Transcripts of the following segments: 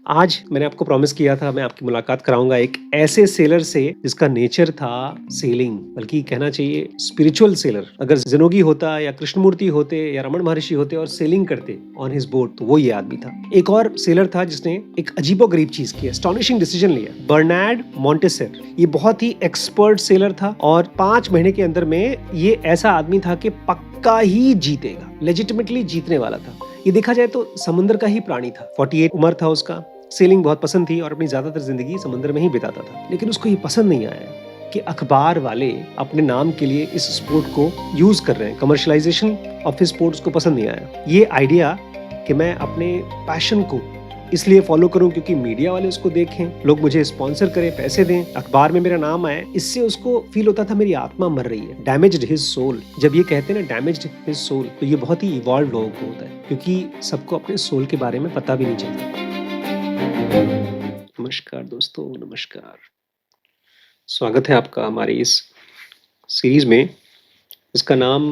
आज मैंने आपको प्रॉमिस किया था मैं आपकी मुलाकात कराऊंगा एक ऐसे सेलर से जिसका नेचर था सेलिंग, बल्कि कहना चाहिए स्पिरिचुअल सेलर। अगर ज़िनोगी होता या कृष्णमूर्ति होते या रमन महर्षि होते और सेलिंग करते ऑन हिज बोट, तो वो ये आदमी था। एक और सेलर था जिसने एक अजीबोगरीब चीज की, एस्टोनिशिंग डिसीजन लिया, बर्नार्ड मॉन्टेसर। ये बहुत ही एक्सपर्ट सेलर था और 5 महीने के अंदर में ये ऐसा आदमी था कि पक्का ही जीतेगा, लेजिटिमेटली जीतने वाला था। ये देखा जाए तो समुद्र का ही प्राणी था। 48 उम्र था उसका, सेलिंग बहुत पसंद थी और अपनी ज्यादातर जिंदगी समुद्र में ही बिताता था। लेकिन उसको ये पसंद नहीं आया कि अखबार वाले अपने नाम के लिए इस स्पोर्ट को यूज कर रहे हैं। कमर्शलाइजेशन ऑफ स्पोर्ट्स को पसंद नहीं आया। ये आइडिया कि मैं अपने पैशन को इसलिए फॉलो करूं क्योंकि मीडिया वाले उसको देखें, लोग मुझे स्पॉन्सर करें, पैसे दें, अखबार में मेरा नाम आए, इससे उसको फील होता था मेरी आत्मा मर रही है। Damaged his soul. जब ये कहते हैं ना डैमेज्ड हिज सोल, तो ये बहुत ही इवॉल्व लोगों को होता है, क्योंकि सबको अपने सोल के बारे में पता भी नहीं चलता। नमस्कार दोस्तों, नमस्कार। स्वागत है आपका हमारी इस सीरीज में। इसका नाम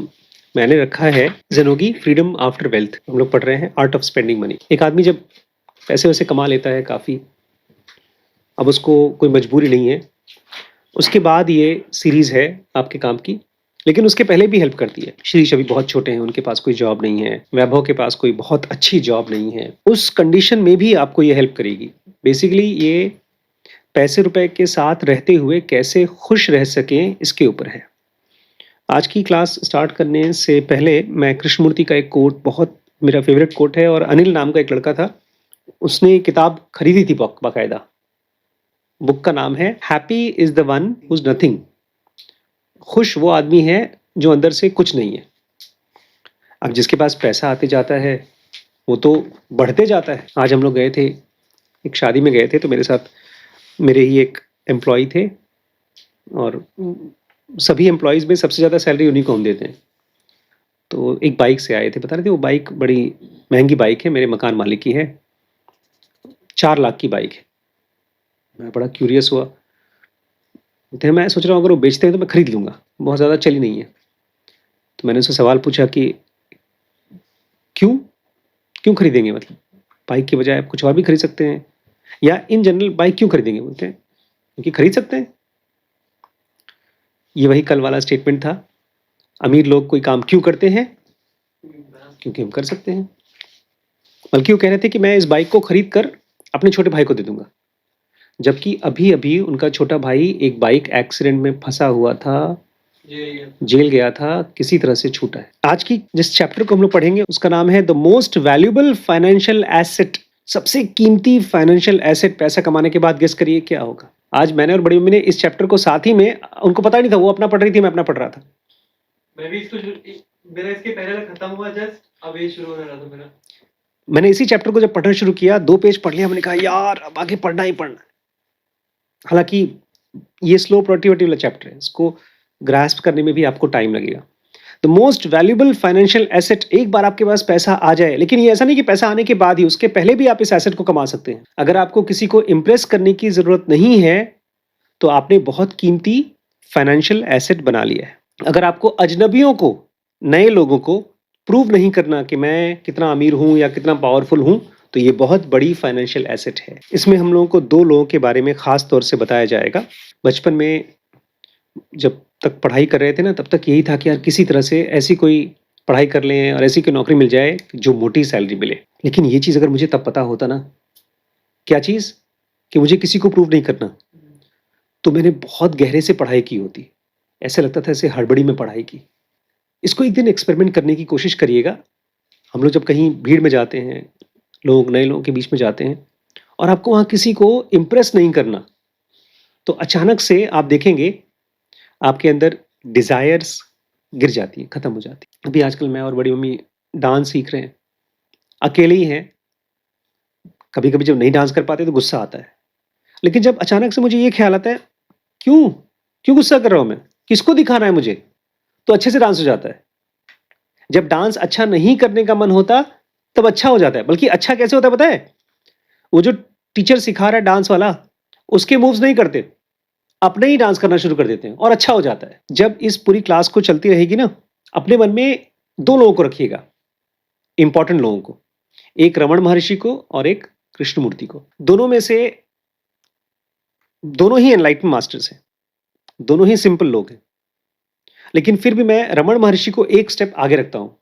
मैंने रखा है ज़िनोगी फ्रीडम आफ्टर वेल्थ। हम लोग पढ़ रहे हैं आर्ट ऑफ स्पेंडिंग मनी। एक आदमी जब पैसे वैसे कमा लेता है काफ़ी, अब उसको कोई मजबूरी नहीं है, उसके बाद ये सीरीज़ है आपके काम की। लेकिन उसके पहले भी हेल्प करती है। शिरीष अभी बहुत छोटे हैं, उनके पास कोई जॉब नहीं है, वैभव के पास कोई बहुत अच्छी जॉब नहीं है। उस कंडीशन में भी आपको ये हेल्प करेगी। बेसिकली ये पैसे रुपए के साथ रहते हुए कैसे खुश रह सकें, इसके ऊपर है। आज की क्लास स्टार्ट करने से पहले मैं कृष्णमूर्ति का एक कोट, बहुत मेरा फेवरेट कोट है, और अनिल नाम का एक लड़का था, उसने किताब खरीदी थी बाकायदा। बुक का नाम है happy is the one whose nothing. खुश वो आदमी है जो अंदर से कुछ नहीं है। अब जिसके पास पैसा आते जाता है वो तो बढ़ते जाता है। आज हम लोग गए थे, एक शादी में गए थे, तो मेरे साथ मेरे ही एक एम्प्लॉय थे, और सभी एम्प्लॉयज़ में सबसे ज़्यादा सैलरी उन्हीं को हम देते हैं। तो एक बाइक से आए थे, बता रहे थे वो बाइक बड़ी महंगी बाइक है, मेरे मकान मालिक की है, 4 लाख की बाइक है। मैं बड़ा क्यूरियस हुआ, तो मैं सोच रहा हूँ अगर वो बेचते हैं तो मैं खरीद लूँगा, बहुत ज़्यादा चली नहीं है। तो मैंने उससे सवाल पूछा कि क्यों क्यों खरीदेंगे, मतलब बाइक की बजाय आप कुछ और भी खरीद सकते हैं, या इन जनरल बाइक क्यों खरीदेंगे? बोलते हैं क्योंकि खरीद सकते हैं। ये वही कल वाला स्टेटमेंट था, अमीर लोग कोई काम क्यों करते हैं? क्योंकि हम कर सकते हैं। बल्कि वो कह रहे थे कि मैं इस बाइक को खरीद कर अपने छोटे भाई को दे दूंगा, जबकि अभी अभी उनका छोटा भाई एक बाइक एक्सीडेंट में फंसा हुआ था, जेल गया था, किसी तरह से छूटा है। आज की जिस चैप्टर को हम लोग पढ़ेंगे उसका नाम है the most valuable financial asset. सबसे कीमती फाइनेंशियल एसेट। पैसा कमाने के बाद गेस करिए क्या होगा। आज मैंने और बड़ी मम्मी ने इस चैप्टर को साथ ही में, उनको पता नहीं था, वो अपना पढ़ रही थी, मैं अपना पढ़ रहा था। मैं भी इसको मेरा इसके पहले खत्म हुआ, जस्ट अब ये शुरू होने रहा था मेरा। मैंने इसी चैप्टर को जब पढ़ना शुरू किया, 2 पेज पढ़ लिया, मैंने कहा यार अब आगे पढ़ना ही पढ़ना। हालांकि ये स्लो प्रोडक्टिविटी वाला चैप्टर है, इसको ग्रास्प करने में भी आपको टाइम लगेगा। The most valuable financial asset. एक बार आपके पास पैसा आ जाए, लेकिन ये ऐसा नहीं कि पैसा आने के बाद ही, उसके पहले भी आप इस एसेट को कमा सकते हैं। अगर आपको किसी को इम्प्रेस करने की जरूरत नहीं है तो आपने बहुत कीमती फाइनेंशियल एसेट बना लिया है। अगर आपको अजनबियों को, नए लोगों को प्रूव नहीं करना कि मैं कितना अमीर हूं या कितना पावरफुल हूं, तो ये बहुत बड़ी फाइनेंशियल एसेट है। इसमें हम लोगों को 2 लोगों के बारे में खास तौर से बताया जाएगा। बचपन में जब तक पढ़ाई कर रहे थे ना, तब तक यही था कि यार किसी तरह से ऐसी कोई पढ़ाई कर लें और ऐसी कोई नौकरी मिल जाए जो मोटी सैलरी मिले। लेकिन ये चीज़ अगर मुझे तब पता होता ना, क्या चीज़, कि मुझे किसी को प्रूव नहीं करना, तो मैंने बहुत गहरे से पढ़ाई की होती। ऐसे लगता था ऐसे हड़बड़ी में पढ़ाई की। इसको एक दिन एक्सपेरिमेंट करने की कोशिश करिएगा। हम लोग जब कहीं भीड़ में जाते हैं, लोग नए लोगों के बीच में जाते हैं, और आपको वहाँ किसी को इम्प्रेस नहीं करना, तो अचानक से आप देखेंगे आपके अंदर डिजायर्स गिर जाती है, खत्म हो जाती है। अभी आजकल मैं और बड़ी मम्मी डांस सीख रहे हैं, अकेले ही हैं। कभी कभी जब नहीं डांस कर पाते तो गुस्सा आता है, लेकिन जब अचानक से मुझे ये ख्याल आता है, क्यों क्यों गुस्सा कर रहा हूं मैं, किसको दिखाना है मुझे, तो अच्छे से डांस हो जाता है। जब डांस अच्छा नहीं करने का मन होता तब अच्छा हो जाता है। बल्कि अच्छा कैसे होता है पता है? वो जो टीचर सिखा रहा है डांस वाला, उसके मूव्स नहीं करते, अपने ही डांस करना शुरू कर देते हैं और अच्छा हो जाता है। जब इस पूरी क्लास को चलती रहेगी ना, अपने मन में 2 लोगों को रखिएगा, इंपॉर्टेंट लोगों को, एक रमन महर्षि को और एक कृष्णमूर्ति को। दोनों में से दोनों ही एनलाइटन मास्टर्स हैं, दोनों ही सिंपल लोग हैं, लेकिन फिर भी मैं रमण महर्षि को एक स्टेप आगे रखता हूँ,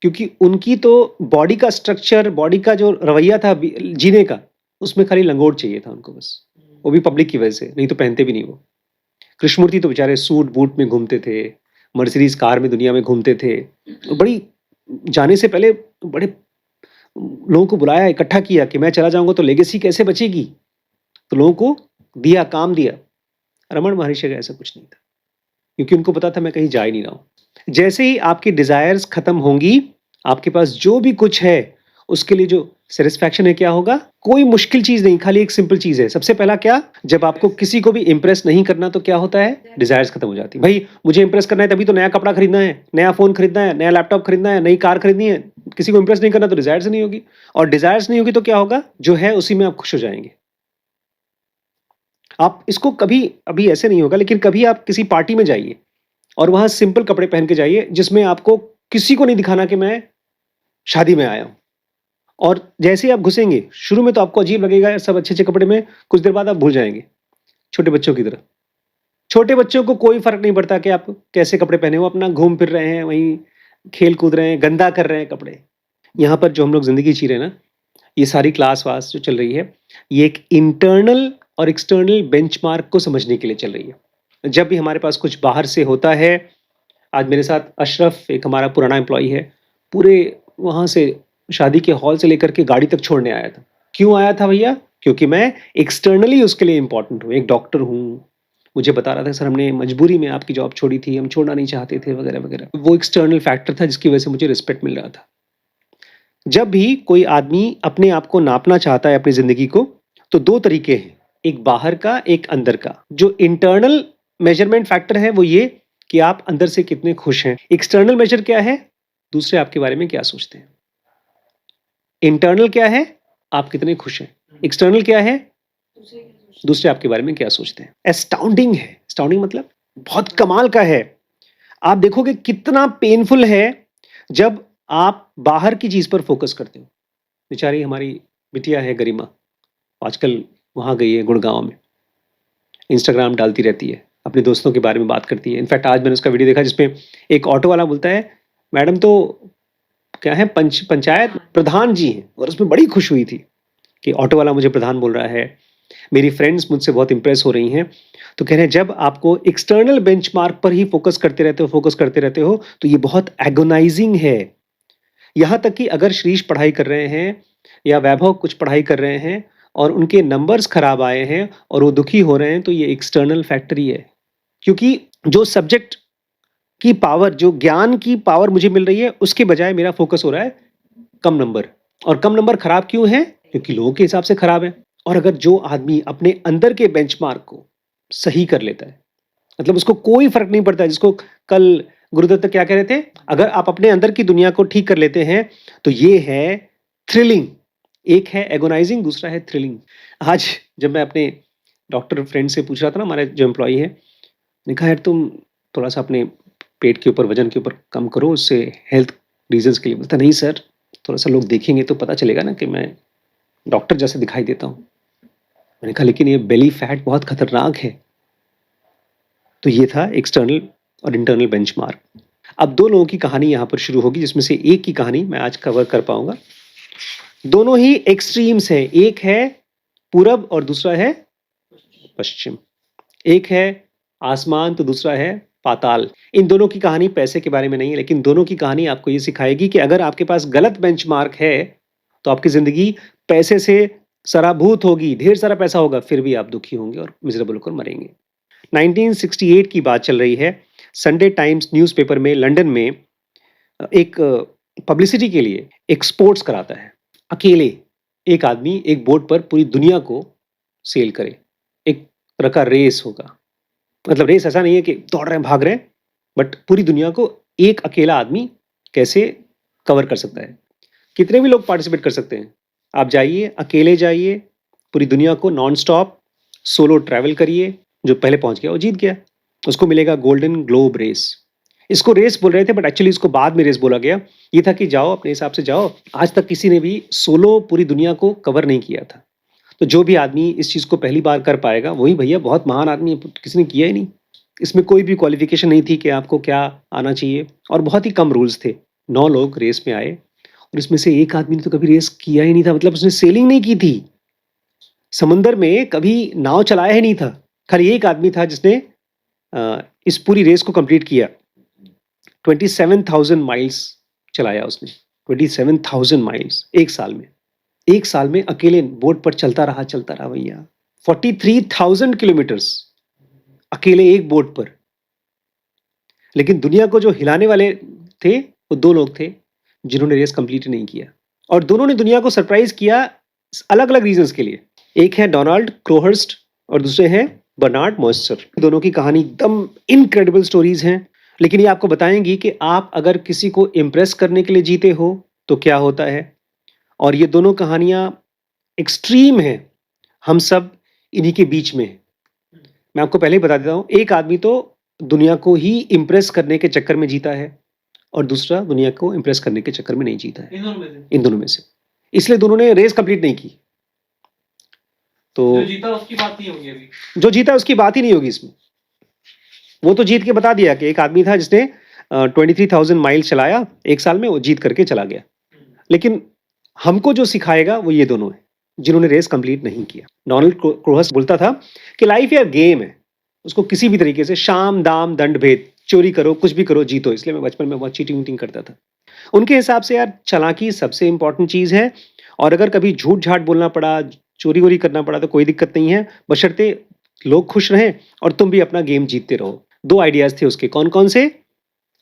क्योंकि उनकी तो बॉडी का स्ट्रक्चर, बॉडी का जो रवैया था जीने का, उसमें खाली लंगोट चाहिए था उनको बस, वो भी पब्लिक की वजह से, नहीं तो पहनते भी नहीं वो। कृष्णमूर्ति तो बेचारे सूट बूट में घूमते थे, मर्सिडीज कार में दुनिया में घूमते थे, बड़ी जाने से पहले बड़े लोगों को बुलाया, इकट्ठा किया कि मैं चला जाऊंगा तो लेगेसी कैसे बचेगी, तो लोगों को दिया, काम दिया। रमण महर्षि का ऐसा कुछ नहीं था, क्योंकि उनको पता था मैं कहीं जा ही नहीं रहा हूं। जैसे ही आपकी डिजायर्स खत्म होंगी, आपके पास जो भी कुछ है उसके लिए जो सेटिस्फैक्शन है क्या होगा? कोई मुश्किल चीज नहीं, खाली एक सिंपल चीज है। सबसे पहला क्या, जब आपको किसी को भी इंप्रेस नहीं करना तो क्या होता है? डिजायर्स खत्म हो जाती है। भाई मुझे इंप्रेस करना है तभी तो नया कपड़ा खरीदना है, नया फोन खरीदना है, नया लैपटॉप खरीदना है, नई कार खरीदनी है। किसी को इंप्रेस नहीं करना तो डिजायर्स नहीं होगी, और डिजायर्स नहीं होगी तो क्या होगा? जो है उसी में आप खुश हो जाएंगे। आप इसको कभी, अभी ऐसे नहीं होगा, लेकिन कभी आप किसी पार्टी में जाइए और वहां सिंपल कपड़े पहन के जाइए, जिसमें आपको किसी को नहीं दिखाना कि मैं शादी में आया हूं। और जैसे ही आप घुसेंगे, शुरू में तो आपको अजीब लगेगा सब अच्छे अच्छे कपड़े में, कुछ देर बाद आप भूल जाएंगे, छोटे बच्चों की तरह। छोटे बच्चों को कोई फर्क नहीं पड़ता कि आप कैसे कपड़े पहने हो, अपना घूम फिर रहे हैं, वहीं खेल कूद रहे हैं, गंदा कर रहे हैं कपड़े। यहाँ पर जो हम लोग जिंदगी जी रहे हैं ना, ये सारी क्लास वास जो चल रही है, ये एक इंटरनल और एक्सटर्नल बेंचमार्क को समझने के लिए चल रही है। जब भी हमारे पास कुछ बाहर से होता है, आज मेरे साथ अशरफ, एक हमारा पुराना एम्प्लॉई है, पूरे वहां से शादी के हॉल से लेकर के गाड़ी तक छोड़ने आया था। क्यों आया था भैया? क्योंकि मैं एक्सटर्नली उसके लिए इंपॉर्टेंट हूँ, एक डॉक्टर हूँ। मुझे बता रहा था सर हमने मजबूरी में आपकी जॉब छोड़ी थी, हम छोड़ना नहीं चाहते थे वगैरह वगैरह। वो एक्सटर्नल फैक्टर था जिसकी वजह से मुझे रिस्पेक्ट मिल रहा था। जब भी कोई आदमी अपने आप को नापना चाहता है अपनी जिंदगी को, तो दो तरीके हैं, एक बाहर का, एक अंदर का। जो इंटरनल मेजरमेंट फैक्टर है वो ये कि आप अंदर से कितने खुश हैं। एक्सटर्नल मेजर क्या है? दूसरे आपके बारे में क्या सोचते हैं। इंटरनल क्या है? आप कितने खुश हैं। एक्सटर्नल क्या है? दूसरे आपके बारे में क्या सोचते हैं। एस्टाउंडिंग है। एस्टाउंडिंग मतलब बहुत कमाल का है। आप देखोगे कितना पेनफुल है जब आप बाहर की चीज पर फोकस करते हो। बेचारी हमारी बिटिया है गरिमा, आजकल वहां गई है गुड़गांव में, इंस्टाग्राम डालती रहती है, अपने दोस्तों के बारे में बात करती है। इनफैक्ट आज मैंने उसका वीडियो देखा जिसमें एक ऑटो वाला बोलता है मैडम तो क्या है, पंचायत प्रधान जी हैं, और उसमें बड़ी खुश हुई थी कि ऑटो वाला मुझे प्रधान बोल रहा है, मेरी फ्रेंड्स मुझसे बहुत इंप्रेस हो रही हैं। तो कह रहे हैं जब आपको एक्सटर्नल बेंचमार्क पर ही फोकस करते रहते हो तो ये बहुत एगोनाइजिंग है। यहाँ तक कि अगर श्रीश पढ़ाई कर रहे हैं या वैभव कुछ पढ़ाई कर रहे हैं और उनके नंबर्स खराब आए हैं और वो दुखी हो रहे हैं, तो ये एक्सटर्नल फैक्टर ही है। क्योंकि जो सब्जेक्ट की पावर, जो ज्ञान की पावर मुझे मिल रही है, उसके बजाय मेरा फोकस हो रहा है कम नंबर। और कम नंबर खराब क्यों है? क्योंकि लोगों के हिसाब से खराब है। और अगर जो आदमी अपने अंदर के बेंचमार्क को सही कर लेता है, मतलब उसको कोई फर्क नहीं पड़ता, जिसको कल गुरुदत्त क्या कह रहे थे, अगर आप अपने अंदर की दुनिया को ठीक कर लेते हैं तो ये है थ्रिलिंग। एक है एगोनाइजिंग, दूसरा है थ्रिलिंग। आज जब मैं अपने डॉक्टर फ्रेंड से पूछ रहा था ना, हमारे जो एम्प्लॉई है, ने कहा यार तुम थोड़ा सा अपने पेट के ऊपर, वजन के ऊपर कम करो, उससे हेल्थ रीजंस के लिए। बोलता नहीं सर, थोड़ा सा लोग देखेंगे तो पता चलेगा ना कि मैं डॉक्टर जैसे दिखाई देता हूँ। मैंने कहा लेकिन ये बेली फैट बहुत खतरनाक है। तो ये था एक्सटर्नल और इंटरनल बेंचमार्क। अब दो लोगों की कहानी यहाँ पर शुरू होगी, जिसमें से एक की कहानी मैं आज कवर कर पाऊंगा। दोनों ही एक्सट्रीम्स हैं, एक है पूरब और दूसरा है पश्चिम। एक है आसमान तो दूसरा है पाताल। इन दोनों की कहानी पैसे के बारे में नहीं है, लेकिन दोनों की कहानी आपको ये सिखाएगी कि अगर आपके पास गलत बेंचमार्क है तो आपकी जिंदगी पैसे से सराभूत होगी, ढेर सारा पैसा होगा, फिर भी आप दुखी होंगे और मिजरेबल होकर मरेंगे। 1968 की बात चल रही है। संडे टाइम्स न्यूज़पेपर में लंदन में एक पब्लिसिटी के लिए एक स्पोर्ट्स कराता है। अकेले एक आदमी एक बोर्ड पर पूरी दुनिया को सेल करे, एक तरह का रेस होगा। मतलब रेस ऐसा नहीं है कि दौड़ रहे हैं, भाग रहे हैं, बट पूरी दुनिया को एक अकेला आदमी कैसे कवर कर सकता है। कितने भी लोग पार्टिसिपेट कर सकते हैं। आप जाइए, अकेले जाइए, पूरी दुनिया को नॉन स्टॉप सोलो ट्रैवल करिए। जो पहले पहुंच गया वो जीत गया, उसको मिलेगा गोल्डन ग्लोब रेस। इसको रेस बोल रहे थे बट एक्चुअली इसको बाद में रेस बोला गया। ये था कि जाओ अपने हिसाब से जाओ। आज तक किसी ने भी सोलो पूरी दुनिया को कवर नहीं किया था। तो जो भी आदमी इस चीज़ को पहली बार कर पाएगा वही भैया बहुत महान आदमी है, किसी ने किया ही नहीं। इसमें कोई भी क्वालिफिकेशन नहीं थी कि आपको क्या आना चाहिए और बहुत ही कम रूल्स थे। 9 लोग रेस में आए और इसमें से एक आदमी ने तो कभी रेस किया ही नहीं था, मतलब उसने सेलिंग नहीं की थी। समंदर में कभी नाव चलाया ही नहीं था। खाली एक आदमी था जिसने इस पूरी रेस को कंप्लीट किया। 27,000 माइल्स चलाया उसने। 27,000 माइल्स एक साल में। एक साल में अकेले बोट पर चलता रहा भैया। 43,000 किलोमीटर्स अकेले एक बोट पर। लेकिन दुनिया को जो हिलाने वाले थे वो 2 लोग थे जिन्होंने रेस कंप्लीट नहीं किया और दोनों ने दुनिया को सरप्राइज किया अलग-अलग रीजंस के लिए। एक है डोनाल्ड क्रोहर्स्ट और दूसरे हैं बर्नार्ड मॉइस्चर। दोनों की कहानी एकदम इनक्रेडिबल स्टोरीज हैं, लेकिन ये आपको बताएंगी कि आप अगर किसी को इम्प्रेस करने के लिए जीते हो तो क्या होता है। और ये दोनों कहानियां एक्सट्रीम हैं, हम सब इन्हीं के बीच में हैं। मैं आपको पहले ही बता देता हूँ, एक आदमी तो दुनिया को ही इम्प्रेस करने के चक्कर में जीता है और दूसरा दुनिया को इम्प्रेस करने के चक्कर में नहीं जीता है। इन दोनों में से इसलिए दोनों ने रेस कंप्लीट नहीं की। तो जो जीता उसकी बात नहीं होगी अभी। जो जीता उसकी बात ही नहीं होगी इसमें। वो तो जीत के बता दिया कि एक आदमी था जिसने 23,000 माइल चलाया एक साल में, वो जीत करके चला गया। लेकिन हमको जो सिखाएगा वो ये दोनों हैं जिन्होंने रेस कंप्लीट नहीं किया। डोनाल्ड क्रोहर्स्ट बोलता था कि लाइफ यार गेम है, उसको किसी भी तरीके से शाम दाम दंड भेद, चोरी करो कुछ भी करो जीतो। इसलिए मैं बचपन में बहुत चीटिंग वीटिंग करता था। उनके हिसाब से यार चालाकी सबसे इंपॉर्टेंट चीज है और अगर कभी झूठ झाट बोलना पड़ा, चोरी वोरी करना पड़ा तो कोई दिक्कत नहीं है, बशर्ते लोग खुश रहें और तुम भी अपना गेम जीतते रहो। 2 आइडियाज थे उसके। कौन कौन से?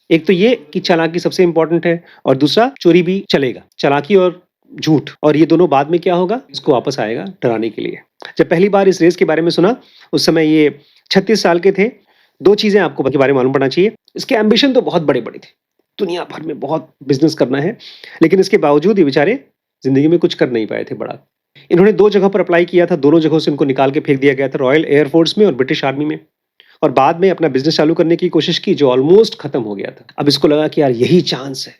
एक तो ये कि चालाकी सबसे इंपॉर्टेंट है और दूसरा चोरी भी चलेगा, चालाकी और झूठ। और ये दोनों बाद में क्या होगा, इसको वापस आएगा डराने के लिए। जब पहली बार इस रेस के बारे में सुना उस समय ये 36 साल के थे। 2 चीजें आपको के बारे में मालूम पड़ना चाहिए। इसके एम्बिशन तो बहुत बड़े बड़े थे, दुनिया भर में बहुत बिजनेस करना है, लेकिन इसके बावजूद ये बेचारे जिंदगी में कुछ कर नहीं पाए थे बड़ा। इन्होंने 2 जगह पर अप्लाई किया था, दोनों जगहों से इनको निकाल के फेंक दिया गया था, रॉयल एयरफोर्स में और ब्रिटिश आर्मी में। और बाद में अपना बिजनेस चालू करने की कोशिश की जो ऑलमोस्ट खत्म हो गया था। अब इसको लगा कि यार यही चांस है,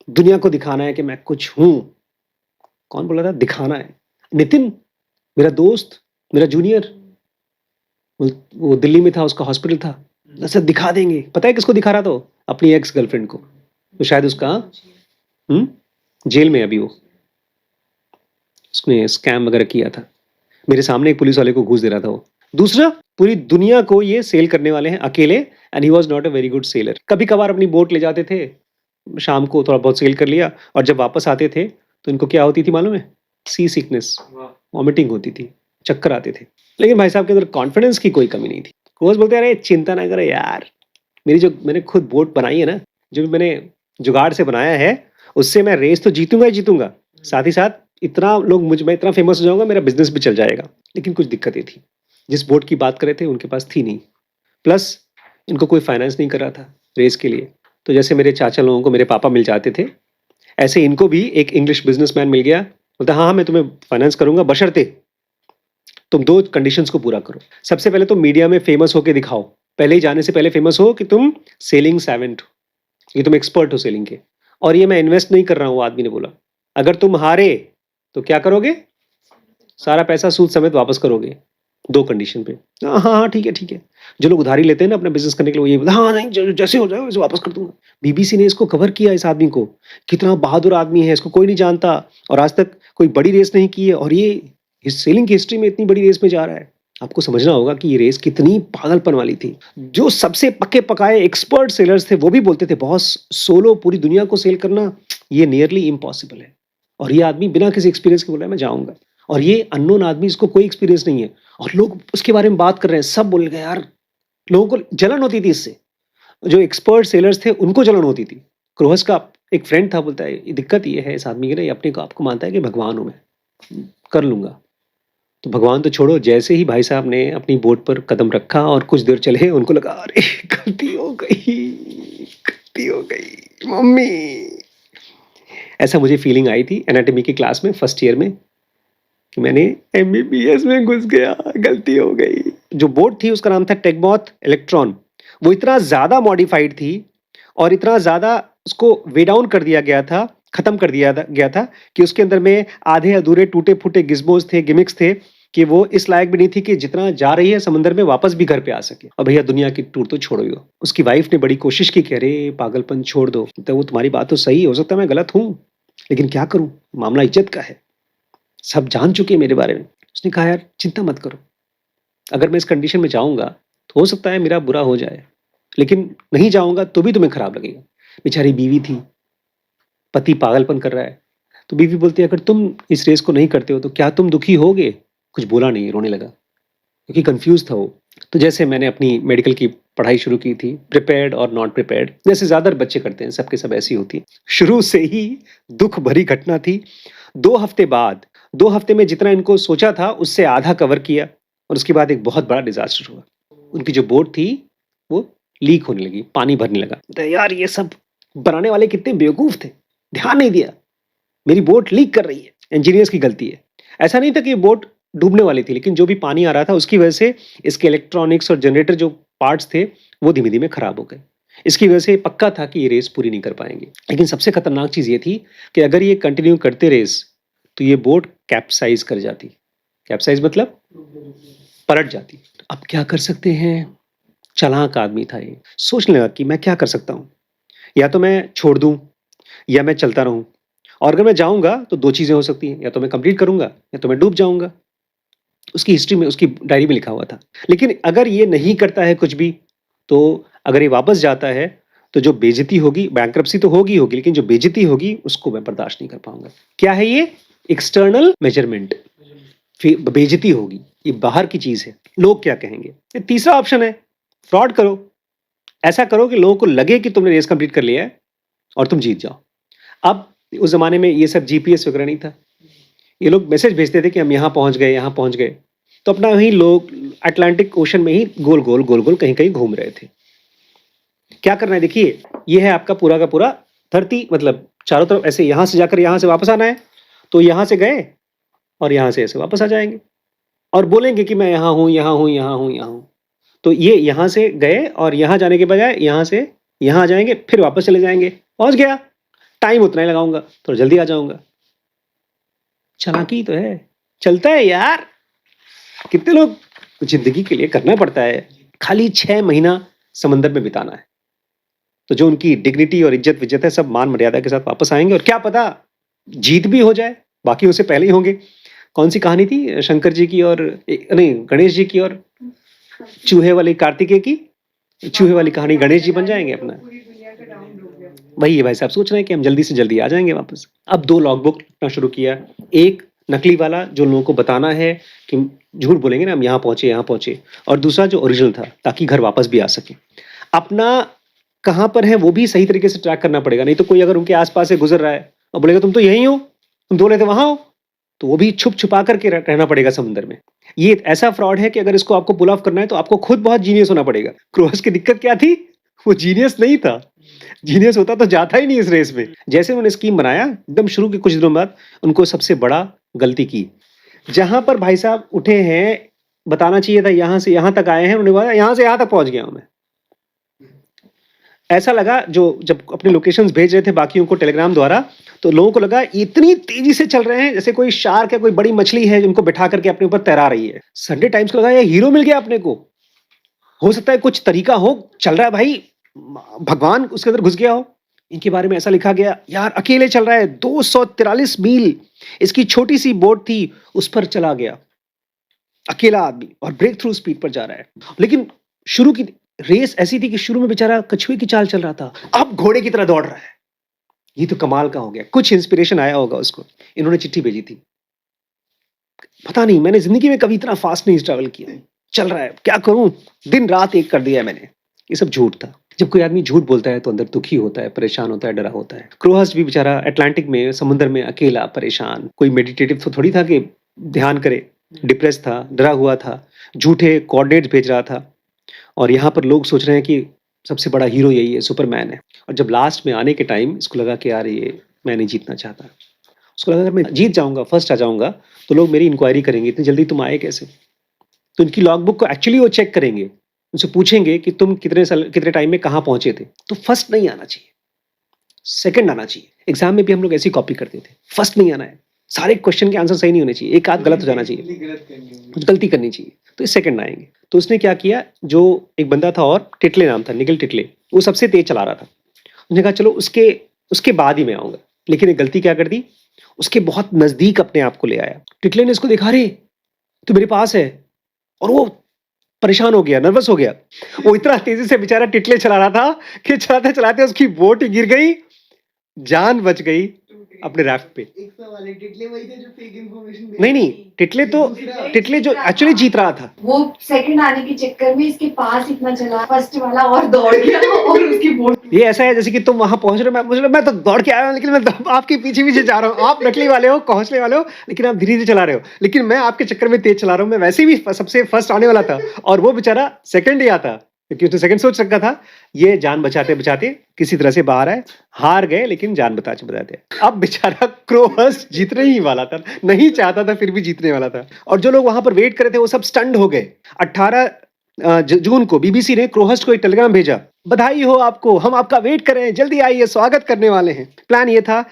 दुनिया को दिखाना है कि मैं कुछ हूं। कौन बोला था दिखाना है? नितिन, मेरा दोस्त, मेरा जूनियर, वो दिल्ली में था, उसका हॉस्पिटल था। ऐसा दिखा देंगे। पता है किसको दिखा रहा था वो? अपनी एक्स गर्लफ्रेंड को। तो शायद उसका जेल में अभी वो, उसने स्कैम वगैरह किया था। मेरे सामने एक पुलिस वाले को घूस दे रहा था वो। दूसरा, पूरी दुनिया को ये सेल करने वाले हैं अकेले and he was not a very good seller. कभी कभार अपनी बोट ले जाते थे, शाम को थोड़ा बहुत सेल कर लिया और जब वापस आते थे तो इनको क्या होती थी मालूम है? सी सिकनेस, वॉमिटिंग होती थी, चक्कर आते थे। लेकिन भाई साहब के अंदर कॉन्फिडेंस की कोई कमी नहीं थी। कोच बोलते अरे चिंता ना करो यार, मेरी जो मैंने खुद बोट बनाई है ना, जो भी मैंने जुगाड़ से बनाया है, उससे मैं रेस तो जीतूंगा ही जीतूंगा, साथ ही साथ इतना लोग मैं इतना फेमस हो जाऊंगा, मेरा बिजनेस भी चल जाएगा। लेकिन कुछ दिक्कतें थी। जिस बोट की बात कर रहे थे उनके पास थी नहीं, प्लस इनको कोई फाइनेंस नहीं कर रहा था रेस के लिए। तो जैसे मेरे चाचा लोगों को मेरे पापा मिल जाते थे, ऐसे इनको भी एक इंग्लिश बिजनेसमैन मिल गया। बोलता हाँ हाँ मैं तुम्हें फाइनेंस करूंगा, बशर्ते तुम 2 कंडीशंस को पूरा करो। सबसे पहले तुम मीडिया में फेमस होके दिखाओ, पहले ही जाने से पहले फेमस हो कि तुम सेलिंग सैवेंट हो, कि तुम एक्सपर्ट हो सेलिंग के। और ये मैं इन्वेस्ट नहीं कर रहा हूँ, वो आदमी ने बोला। अगर तुम हारे तो क्या करोगे? सारा पैसा सूद समेत वापस करोगे, 2 कंडीशन पे। हाँ हाँ ठीक है ठीक है। जो लोग उधारी लेते हैं ना अपना बिजनेस करने के लिए, वो ये बोलते हाँ नहीं जैसे हो जाए वैसे वापस कर दूंगा। बीबीसी ने इसको कवर किया, इस आदमी को, कितना बहादुर आदमी है, इसको कोई नहीं जानता और आज तक कोई बड़ी रेस नहीं की है और ये इस सेलिंग की हिस्ट्री में इतनी बड़ी रेस में जा रहा है। आपको समझना होगा कि ये रेस कितनी पागलपन वाली थी। जो सबसे पक्के पकाए एक्सपर्ट सेलर्स थे वो भी बोलते थे बॉस, सोलो पूरी दुनिया को सेल करना ये नियरली इम्पॉसिबल है। और ये आदमी बिना किसी एक्सपीरियंस के बोला मैं जाऊंगा। और ये अननोन आदमी, इसको कोई एक्सपीरियंस नहीं है और लोग उसके बारे में बात कर रहे हैं। सब बोल गए यार, लोगों को जलन होती थी इससे। जो एक्सपर्ट सेलर्स थे उनको जलन होती थी। क्रोहस का एक फ्रेंड था, बोलता है दिक्कत ये है इस आदमी की ना, ये अपने को आपको मानता है कि भगवान हूं मैं, कर लूंगा। तो भगवान तो छोड़ो, जैसे ही भाई साहब ने अपनी बोट पर कदम रखा और कुछ देर चले, उनको लगा अरे गलती हो गई मम्मी। ऐसा मुझे फीलिंग आई थी एनाटॉमी की क्लास में फर्स्ट ईयर में कि मैंने एमबीबीएस में घुस गया, गलती हो गई। जो बोट थी उसका नाम था टेगमॉथ इलेक्ट्रॉन। वो इतना ज्यादा मॉडिफाइड थी और इतना ज़्यादा उसको वे डाउन कर दिया गया था, खत्म कर दिया गया था कि उसके अंदर में आधे अधूरे टूटे-फूटे गिज़्मोज़ थे, गिमिक्स थे कि वो इस लायक भी नहीं थी कि जितना जा रही है समुद्र में वापस भी घर पे आ सके। और भैया दुनिया की टूर तो छोड़ो ही हो। उसकी वाइफ़ ने बड़ी कोशिश की कि अरे पागलपन छोड़ दो। तो वो तुम्हारी बात तो सही है, हो सकता है मैं गलत हूँ, लेकिन क्या करूँ? मामला इज़्ज़त का है। सब जान चुके हैं मेरे बारे में। उसने कहा यार चिंता मत करो। अगर मैं इस कंडीशन में जाऊँगा, तो हो सकता है मेरा बुरा हो जाए। लेकिन नहीं जाऊँगा तो भी तुम्हें खराब लगेगा। बेचारी बीवी थी, पति पागलपन कर रहा है। तो बीवी बोलती है अगर तुम इस रेस को नहीं करते हो तो क्या तुम दुखी होगे? कुछ बोला नहीं, रोने लगा, क्योंकि कन्फ्यूज़ था वो। तो जैसे मैंने अपनी मेडिकल की पढ़ाई शुरू की थी, प्रिपेयर्ड और नॉट प्रिपेयर्ड, जैसे ज़्यादातर बच्चे करते हैं, सबके सब ऐसी होती है। शुरू से ही दुःख भरी घटना थी। 2 हफ्ते बाद 2 हफ्ते में जितना इनको सोचा था उससे आधा कवर किया और उसके बाद एक बहुत बड़ा डिज़ास्टर हुआ। उनकी जो बोट थी, वो लीक होने लगी, पानी भरने लगा। तो यार ये सब बनाने वाले कितने बेवकूफ़ थे, ध्यान नहीं दिया। मेरी बोट लीक कर रही है, इंजीनियर्स की गलती है। ऐसा नहीं था कि ये बोट डूबने वाली थी, लेकिन जो भी पानी आ रहा था उसकी वजह से इसके इलेक्ट्रॉनिक्स और जनरेटर जो पार्ट्स थे, वो धीमे-धीमे खराब हो गए। इसकी वजह से पक्का था कि ये रेस पूरी नहीं कर पाएँगे। लेकिन सबसे खतरनाक चीज़ ये थी कि अगर ये कंटिन्यू करते रेस, तो ये बोट कैप्साइज़ कर जाती। कैप्साइज़ मतलब पलट जाती। अब क्या कर सकते हैं? चालाक आदमी था ये। सोचने लगा कि मैं क्या कर सकता हूँ? या तो मैं छोड़ दूँ या मैं चलता रहूँ। और अगर मैं जाऊँगा तो 2 चीज़ें हो सकती हैं, या तो मैं कंप्लीट करूँगा या तो मैं डूब जाऊँगा। उसकी हिस्ट्री में, उसकी डायरी में लिखा हुआ था। लेकिन अगर ये नहीं करता है कुछ भी, तो अगर ये वापस जाता है, तो जो बेइज़्ज़ती होगी, बैंक्रप्सी तो होगी ही होगी, लेकिन जो बेइज़्ज़ती होगी उसको मैं बर्दाश्त नहीं कर पाऊँगा। क्या है ये? External measurement. फिर बेइज़्ज़ती होगी, ये बाहर की चीज़ है। लोग क्या कहेंगे? ये तीसरा ऑप्शन है, फ्रॉड करो। ऐसा करो कि लोगों को लगे कि तुमने रेस कंप्लीट कर लिया है और तुम जीत जाओ। अब उस ज़माने में ये सब जीपीएस वगैरह नहीं था। ये लोग मैसेज भेजते थे कि हम यहाँ पहुँच गए, यहाँ पहुँच गए। तो अपना वहीं लोग अटलांटिक ओशन में ही गोल-गोल, गोल-गोल कहीं-कहीं घूम रहे थे। क्या करना है देखिए, ये है आपका पूरा का पूरा धरती, मतलब चारों तरफ ऐसे यहाँ से जाकर यहाँ से वापस आना है, तो यहाँ से गए और यहाँ से ऐसे वापस आ जाएँगे और बोलेंगे कि मैं यहाँ हूँ, यहाँ हूँ, यहाँ हूँ, यहाँ हूँ। तो ये यहाँ से गए और यहाँ जाने के बजाय यहाँ से यहाँ आ जाएँगे, फिर वापस चले जाएँगे। पहुँच गया, टाइम उतना ही लगाऊँगा, थोड़ा जल्दी आ जाऊँगा। चालाकी तो है, चलता है यार। कितने लोग ज़िंदगी के लिए करना पड़ता है, खाली 6 महीना समंदर में बिताना है। तो जो उनकी डिग्निटी और इज़्ज़त-विज़्ज़त है सब मान-मर्यादा के साथ वापस आएँगे और क्या पता जीत भी हो जाए, बाकी उससे पहले ही होंगे। कौन-सी कहानी थी शंकर जी की और नहीं गणेश जी की और चूहे वाली कार्तिकेय की? चूहे वाली कहानी गणेश जी बन जाएँगे अपना। वही है भाई साहब, सोच रहे हैं कि हम जल्दी से जल्दी आ जाएँगे वापस। अब 2 लॉगबुक लिखना शुरू किया। एक नकली वाला जो लोगों को बताना है कि झूठ बोलेंगे ना हम यहाँ पहुँचे और दूसरा जो ओरिजिनल था ताकि घर वापस भी आ सकें। अपना कहाँ पर है वो भी सही तरीके से ट्रैक करना पड़ेगा, नहीं तो कोई अगर उनके आस-पास से गुज़र रहा है और बोलेगा तुम तो यहीं हो, तुम बोल रहे थे वहाँ हो, तो वो भी छुप-छुपा कर के रहना पड़ेगा समुद्र में। ये ऐसा फ्रॉड है कि अगर इसको आपको पुल ऑफ करना है तो आपको खुद बहुत जीनियस होना पड़ेगा। क्रोअस की दिक्कत क्या थी? वो जीनियस नहीं था। जीनियस होता तो जाता ही नहीं इस रेस में। जैसे उन्होंने स्कीम बनाया, एकदम शुरू के कुछ दिनों बाद उनको सबसे बड़ा गलती की। जहाँ पर भाई साहब उठे हैं, बताना चाहिए था यहाँ से यहाँ तक आए हैं, उन्होंने बोला यहाँ से यहाँ तक पहुँच गया हूँ मैं। ऐसा लगा जो जब अपने लोकेशंस भेज रहे थे बाकियों को टेलीग्राम द्वारा, तो लोगों को लगा इतनी तेज़ी से चल रहे हैं जैसे कोई शार्क है, कोई बड़ी मछली है जिनको बिठा करके अपने ऊपर तैरा रही है। संडे टाइम्स को लगा ये हीरो मिल गया अपने को। हो सकता है कुछ तरीका हो, चल रहा है भाई, भगवान उसके अंदर घुस गया हो। इनके बारे में ऐसा लिखा गया, यार अकेले चल रहा है 243 मील, इसकी छोटी-सी बोट थी, उस पर चला गया। अकेला आदमी और ब्रेक थ्रू स्पीड पर जा रहा है। लेकिन शुरू की रेस ऐसी थी कि शुरू में बेचारा कछुए की चाल चल रहा था, अब घोड़े की तरह दौड़ रहा है। ये तो कमाल का हो गया, कुछ इंस्पिरेशन आया होगा उसको। इन्होंने चिट्ठी भेजी थी। पता नहीं मैंने ज़िंदगी में कभी इतना फास्ट नहीं ट्रैवल किया है। चल रहा है, क्या करूँ? दिन-रात एक कर दिया है मैंने। ये सब झूठ था। जब कोई आदमी झूठ बोलता है तो अंदर दुखी होता है, परेशान होता है, डरा होता है। क्रोहस भी बेचारा अटलांटिक में समुद्र में अकेला, परेशान, कोई मेडिटेटिव तो थोड़ी था कि ध्यान करे। डिप्रेस था, डरा हुआ था, झूठे कोऑर्डिनेट्स भेज रहा था और यहाँ पर लोग सोच रहे हैं कि सबसे बड़ा हीरो यही है, सुपरमैन है। और जब लास्ट में आने के टाइम इसको लगा कि यार ये मैं नहीं जीतना चाहता। उसको लगा अगर मैं जीत जाऊँगा, फर्स्ट आ जाऊँगा, तो लोग मेरी इंक्वायरी करेंगे, इतनी जल्दी तुम आए कैसे? तो इनकी लॉगबुक को एक्चुअली वो चेक करेंगे उनसे पूछेंगे कि तुम कितने टाइम में कहाँ पहुंचे थे, तो फर्स्ट नहीं आना चाहिए, सेकंड आना चाहिए। एग्जाम में भी हम लोग ऐसी कॉपी करते थे, फर्स्ट नहीं आना है, सारे क्वेश्चन के आंसर सही नहीं होने चाहिए, एक आध गलत हो जाना चाहिए, कुछ गलती करनी चाहिए, तो इस सेकंड आएंगे। तो उसने क्या किया, जो एक बंदा था और टिटले नाम था, निखिल टिटले, वो सबसे तेज चला रहा था। उसने कहा चलो उसके उसके बाद ही मैं आऊंगा, लेकिन एक गलती क्या कर दी, उसके बहुत नजदीक अपने आप को ले आया। टिटले ने इसको देखा, रे तो मेरे पास है, और वो परेशान हो गया, नर्वस हो गया। वो इतना तेजी से बेचारा टिटले चला रहा था कि चलाते चलाते उसकी बोट ही गिर गई, जान बच गई अपने राफ्ट पे। एक सवाल है, टिटले वही थे जो फेक इंफॉर्मेशन दे नहीं रहे नहीं, टिटले जो एक्चुअली जीत रहा था। वो सेकंड आने के चक्कर में इसके पास इतना चला, फर्स्ट वाला और दौड़ गया और उसकी बोट। ये ऐसा है जैसे कि तुम वहां पहुंच रहे हो, मैं तो दौड़ के आया हूं, लेकिन मैं आपके पीछे पीछे जा रहा हूँ। आप नकली वाले हो, पहुंचने वाले हो, लेकिन आप धीरे धीरे चला रहे हो, लेकिन मैं आपके चक्कर में तेज चला रहा हूँ। मैं वैसे भी सबसे फर्स्ट आने वाला था, और वो बेचारा सेकंड ही आता, क्योंकि उसने सेकंड सोच रखा था। ये जान बचाते बचाते किसी तरह से बाहर आए, हार गए, लेकिन जान बचाते बचाते। अब बेचारा क्रोहर्स्ट जीतने ही वाला था, नहीं चाहता था, फिर भी जीतने वाला था। और जो लोग वहां पर वेट कर रहे थे वो सब स्टंड हो गए। 18 जून को बीबीसी ने क्रोहर्स्ट को एक टेलीग्राम भेजा, बधाई हो आपको, हम आपका वेट कर रहे हैं, जल्दी आइए, स्वागत करने वाले हैं। प्लान ये था,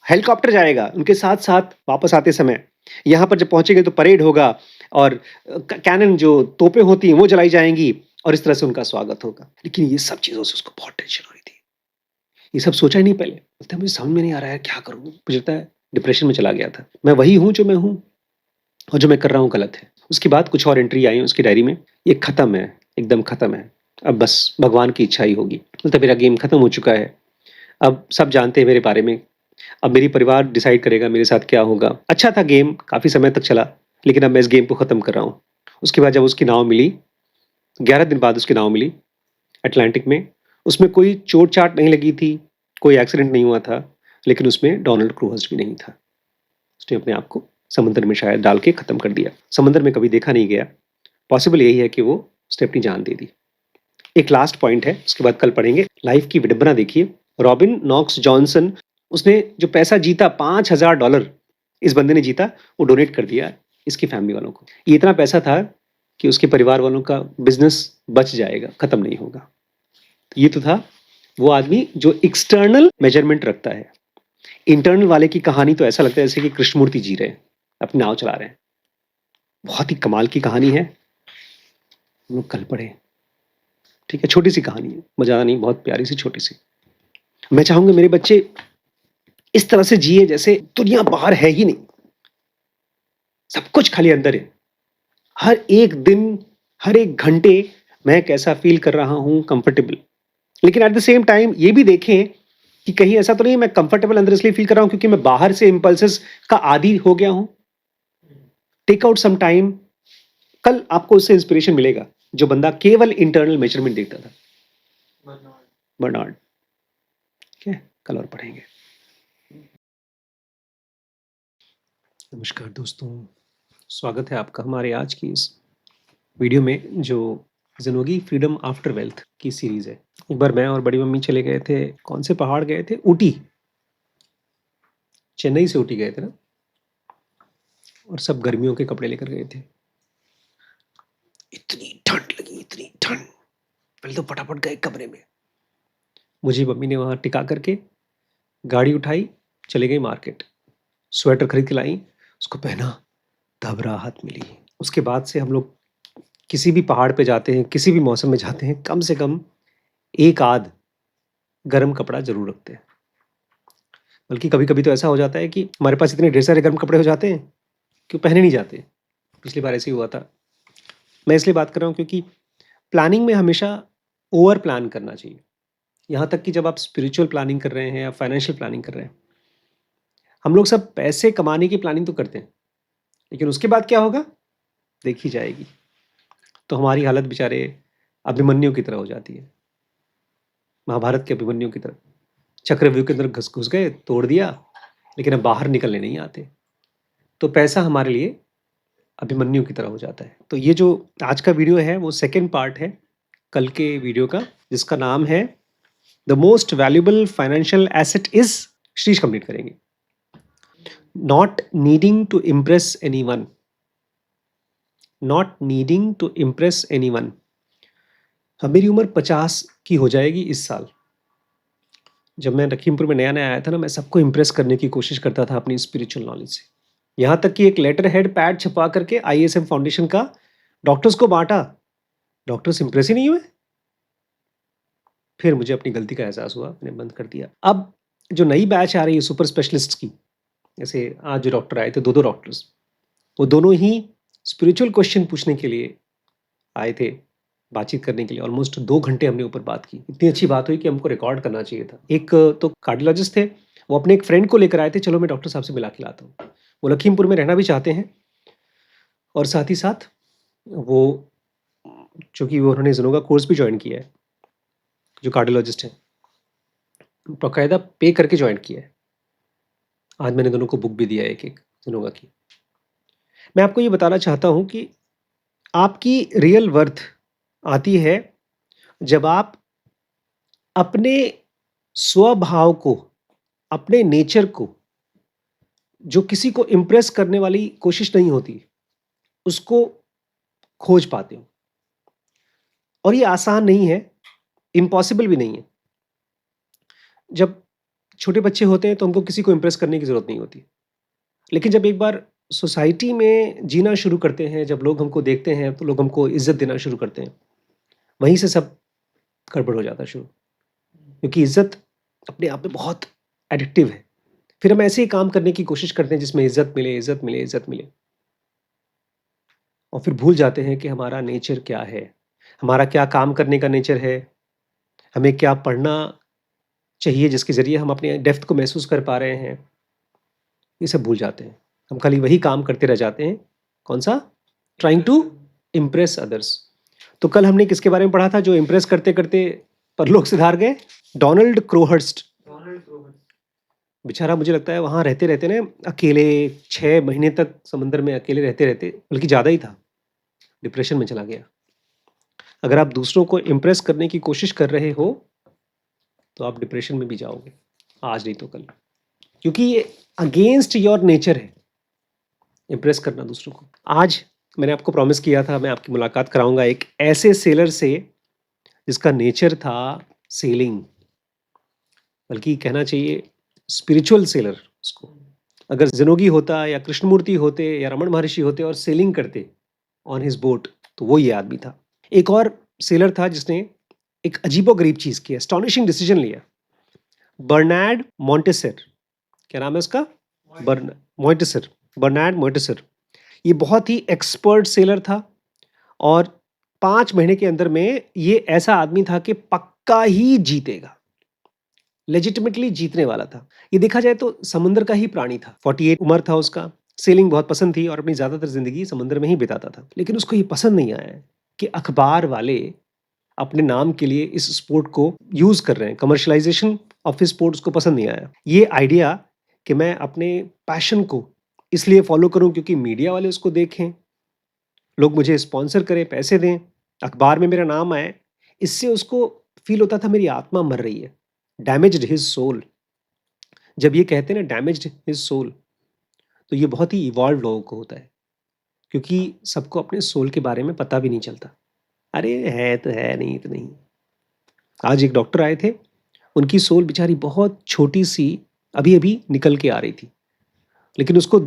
हेलीकॉप्टर जाएगा उनके साथ साथ वापस आते समय। यहाँ पर जब पहुंचेंगे तो परेड होगा, और कैनन जो तोपें होती हैं वो जलाई जाएंगी, और इस तरह से उनका स्वागत होगा। लेकिन ये सब चीजों से उसको बहुत टेंशन हो रही थी। ये सब सोचा ही नहीं पहले। बोलता है मुझे समझ में नहीं आ रहा है क्या करूं, मुझे लगता है डिप्रेशन में चला गया था। मैं वही हूं जो मैं हूं, और जो मैं कर रहा हूं गलत है। उसके बाद कुछ और एंट्री आई उसकी डायरी में, ये खत्म है, एकदम खत्म है, अब बस भगवान की इच्छा ही होगी। मतलब मेरा गेम खत्म हो चुका है, अब सब जानते हैं मेरे बारे में, अब मेरी परिवार डिसाइड करेगा मेरे साथ क्या होगा। अच्छा था गेम, काफी समय तक चला, लेकिन अब मैं इस गेम को खत्म कर रहा हूँ। उसके बाद जब उसकी नाव मिली, 11 दिन बाद उसकी नाव मिली अटलांटिक में, उसमें कोई चोट चाट नहीं लगी थी, कोई एक्सीडेंट नहीं हुआ था, लेकिन उसमें डोनाल्ड क्रूहर्स्ट भी नहीं था। उसने अपने आप को समंदर में शायद डाल के खत्म कर दिया। समंदर में कभी देखा नहीं गया, पॉसिबल यही है कि वो उसने अपनी जान दे दी। एक लास्ट पॉइंट है, उसके बाद कल पढ़ेंगे। लाइफ की विडंबना देखिए, रॉबिन नॉक्स जॉनसन, उसने जो पैसा जीता $5000 इस बंदे ने जीता, वो डोनेट कर दिया इसकी फैमिली वालों को। ये इतना पैसा था कि उसके परिवार वालों का बिजनेस बच जाएगा, खत्म नहीं होगा। तो ये तो था वो आदमी जो एक्सटर्नल मेजरमेंट रखता है। इंटरनल वाले की कहानी तो ऐसा लगता है जैसे कि कृष्णमूर्ति जी रहे हैं, अपनी नाव चला रहे हैं। बहुत ही कमाल की कहानी है, हम लोग कल पढ़े। ठीक है, छोटी सी कहानी है, मजा नहीं, बहुत प्यारी सी छोटी सी। मैं चाहूंगा मेरे बच्चे इस तरह से जिए जैसे दुनिया बाहर है ही नहीं, सब कुछ खाली अंदर है। हर एक दिन, हर एक घंटे मैं कैसा फील कर रहा हूं, कंफर्टेबल। लेकिन एट द सेम टाइम ये भी देखें कि कहीं ऐसा तो नहीं मैं कंफर्टेबल अंदर इसलिए फील कर रहा हूं क्योंकि मैं बाहर से इंपल्सेस का आदी हो गया हूं। Take out some time. कल आपको उससे इंस्पिरेशन मिलेगा जो बंदा केवल इंटरनल मेजरमेंट देखता था, बर्नार्ड। ठीक है, कल और पढ़ेंगे। नमस्कार दोस्तों, स्वागत है आपका हमारे आज की इस वीडियो में, जो ज़िंदगी फ्रीडम आफ्टर वेल्थ की सीरीज़ है। एक बार मैं और बड़ी मम्मी चले गए थे, कौन से पहाड़ गए थे, ऊटी, चेन्नई से ऊटी गए थे ना, और सब गर्मियों के कपड़े लेकर गए थे। इतनी ठंड लगी, इतनी ठंड, पहले तो फटाफट गए कमरे में। मुझे मम्मी ने वहाँ टिका करके गाड़ी उठाई, चले गई मार्केट, स्वेटर खरीद के लाई, उसको पहना, तब राहत मिली। उसके बाद से हम लोग किसी भी पहाड़ पे जाते हैं, किसी भी मौसम में जाते हैं, कम से कम एक आध गर्म कपड़ा जरूर रखते हैं। बल्कि कभी कभी तो ऐसा हो जाता है कि हमारे पास इतने ढेर सारे गर्म कपड़े हो जाते हैं कि वो पहने नहीं जाते। पिछली बार ऐसे ही हुआ था। मैं इसलिए बात कर रहा हूँ क्योंकि प्लानिंग में हमेशा ओवर प्लान करना चाहिए। यहाँ तक कि जब आप स्पिरिचुअल प्लानिंग कर रहे हैं या फाइनेंशियल प्लानिंग कर रहे हैं, हम लोग सब पैसे कमाने की प्लानिंग तो करते हैं, लेकिन उसके बाद क्या होगा देखी जाएगी। तो हमारी हालत बेचारे अभिमन्यु की तरह हो जाती है, महाभारत के अभिमन्यु की तरह। चक्रव्यूह के अंदर घुस घुस गए, तोड़ दिया, लेकिन अब बाहर निकलने नहीं आते। तो पैसा हमारे लिए अभिमन्यु की तरह हो जाता है। तो ये जो आज का वीडियो है वो सेकेंड पार्ट है कल के वीडियो का, जिसका नाम है the most valuable financial asset is, शीर्ष कंप्लीट करेंगे। Not needing to impress anyone, not needing to impress anyone. अब मेरी उम्र 50 की हो जाएगी इस साल। जब मैं लखीमपुर में नया-नया आया था ना, मैं सबको इम्प्रेस करने की कोशिश करता था अपनी स्पिरिचुअल नॉलेज से। यहाँ तक कि एक लेटर हेड पैड छपा करके आईएसएम फाउंडेशन का डॉक्टर्स को बाँटा। डॉक्टर्स इम्प्रेस ही नहीं हुए। फिर मुझे अपनी गलती का एहसास हुआ, मैंने बंद कर दिया। अब जो नई बैच आ रही है सुपर स्पेशलिस्ट्स की, जैसे आज जो डॉक्टर आए थे, 2-2 डॉक्टर्स, वो दोनों ही स्पिरिचुअल क्वेश्चन पूछने के लिए आए थे, बातचीत करने के लिए। ऑलमोस्ट 2 घंटे हमने ऊपर बात की। इतनी अच्छी बात हुई कि हमको रिकॉर्ड करना चाहिए था। एक तो कार्डियोलॉजिस्ट थे, वो अपने एक फ्रेंड को लेकर आए थे, चलो मैं डॉक्टर साहब से मिला के लाता हूँ। वो लखीमपुर में रहना भी चाहते हैं और साथ ही साथ वो चूँकि वो उन्होंने ज़ेनो का कोर्स भी जॉइन किया है, जो कार्डियोलॉजिस्ट हैं, बाकायदा पे करके जॉइन किया है। आज मैंने दोनों को बुक भी दिया है एक-एक ज़ेनोगा की। मैं आपको ये बताना चाहता हूँ कि आपकी रियल वर्थ आती है जब आप अपने स्वभाव को, अपने नेचर को, जो किसी को इम्प्रेस करने वाली कोशिश नहीं होती, उसको खोज पाते हो। और ये आसान नहीं है, इम्पॉसिबल भी नहीं है। जब छोटे बच्चे होते हैं तो हमको किसी को इम्प्रेस करने की ज़रूरत नहीं होती। लेकिन जब एक बार सोसाइटी में जीना शुरू करते हैं, जब लोग हमको देखते हैं तो लोग हमको इज़्ज़त देना शुरू करते हैं। वहीं से सब गड़बड़ हो जाता है शुरू। क्योंकि इज़्ज़त अपने आप में बहुत एडिक्टिव है। फिर हम ऐसे ही काम करने की कोशिश करते हैं जिसमें इज़्ज़त मिले, इज़्ज़त मिले, इज़्ज़त मिले। और फिर भूल जाते हैं कि हमारा नेचर क्या है, हमारा क्या काम करने का नेचर है, हमें क्या पढ़ना चाहिए जिसके ज़रिए हम अपने डेप्थ को महसूस कर पा रहे हैं। ये सब भूल जाते हैं। हम खाली वही काम करते रह जाते हैं। कौन-सा? Trying to impress others. तो कल हमने किसके बारे में पढ़ा था जो इम्प्रेस करते-करते परलोक सिधार गए? डोनाल्ड क्रोहर्स्ट। डोनाल्ड क्रोहर्स्ट। बेचारा मुझे लगता है वहाँ रहते-रहते ना अकेले 6 महीने तक समुद्र में अकेले रहते-रहते, बल्कि ज़्यादा ही था, डिप्रेशन में चला गया। अगर आप दूसरों को इम्प्रेस करने की कोशिश कर रहे हो, तो आप डिप्रेशन में भी जाओगे, आज नहीं तो कल। क्योंकि ये अगेंस्ट योर नेचर है, इम्प्रेस करना दूसरों को। आज मैंने आपको प्रॉमिस किया था मैं आपकी मुलाकात कराऊँगा एक ऐसे सेलर से, जिसका नेचर था सेलिंग, बल्कि कहना चाहिए स्पिरिचुअल सेलर उसको। अगर ज़ेनोगी होता या कृष्णमूर्ति होते या रमण महर्षि होते और सेलिंग करते ऑन हिज बोट, तो वो ये आदमी था। एक और सेलर था जिसने एक अजीबो-गरीब चीज़ की, एस्टोनिशिंग डिसीजन लिया। बर्नार्ड मॉन्टेसर, क्या नाम है उसका? बर्नार्ड मॉन्टेसर। ये बहुत ही एक्सपर्ट सेलर था और 5 महीने के अंदर में ये ऐसा आदमी था कि पक्का ही जीतेगा। लेजिटिमेटली जीतने वाला था। ये देखा जाए तो समुद्र का ही प्राणी था। 48 उम्र था उसका, सेलिंग बहुत पसंद थी और अपनी ज़्यादातर ज़िंदगी समुद्र में ही बिताता था। लेकिन उसको ये पसंद नहीं आया है कि अखबार वाले अपने नाम के लिए इस स्पोर्ट को यूज़ कर रहे हैं। कमर्शियलाइज़ेशन ऑफ हिज स्पोर्ट उसको पसंद नहीं आया। ये आइडिया कि मैं अपने पैशन को इसलिए फ़ॉलो करूँ क्योंकि मीडिया वाले उसको देखें, लोग मुझे स्पॉन्सर करें, पैसे दें, अखबार में मेरा नाम आए, इससे उसको फ़ील होता था मेरी आत्मा मर रही है। Damaged his soul. जब ये कहते हैं ना डैमेज्ड हिज सोल, तो ये बहुत ही इवॉल्व लोगों को होता है, क्योंकि सबको अपने सोल के बारे में पता भी नहीं चलता। अरे है तो है, नहीं तो नहीं। आज एक डॉक्टर आए थे, उनकी सोल बेचारी बहुत छोटी सी अभी-अभी निकल के आ रही थी, लेकिन उसको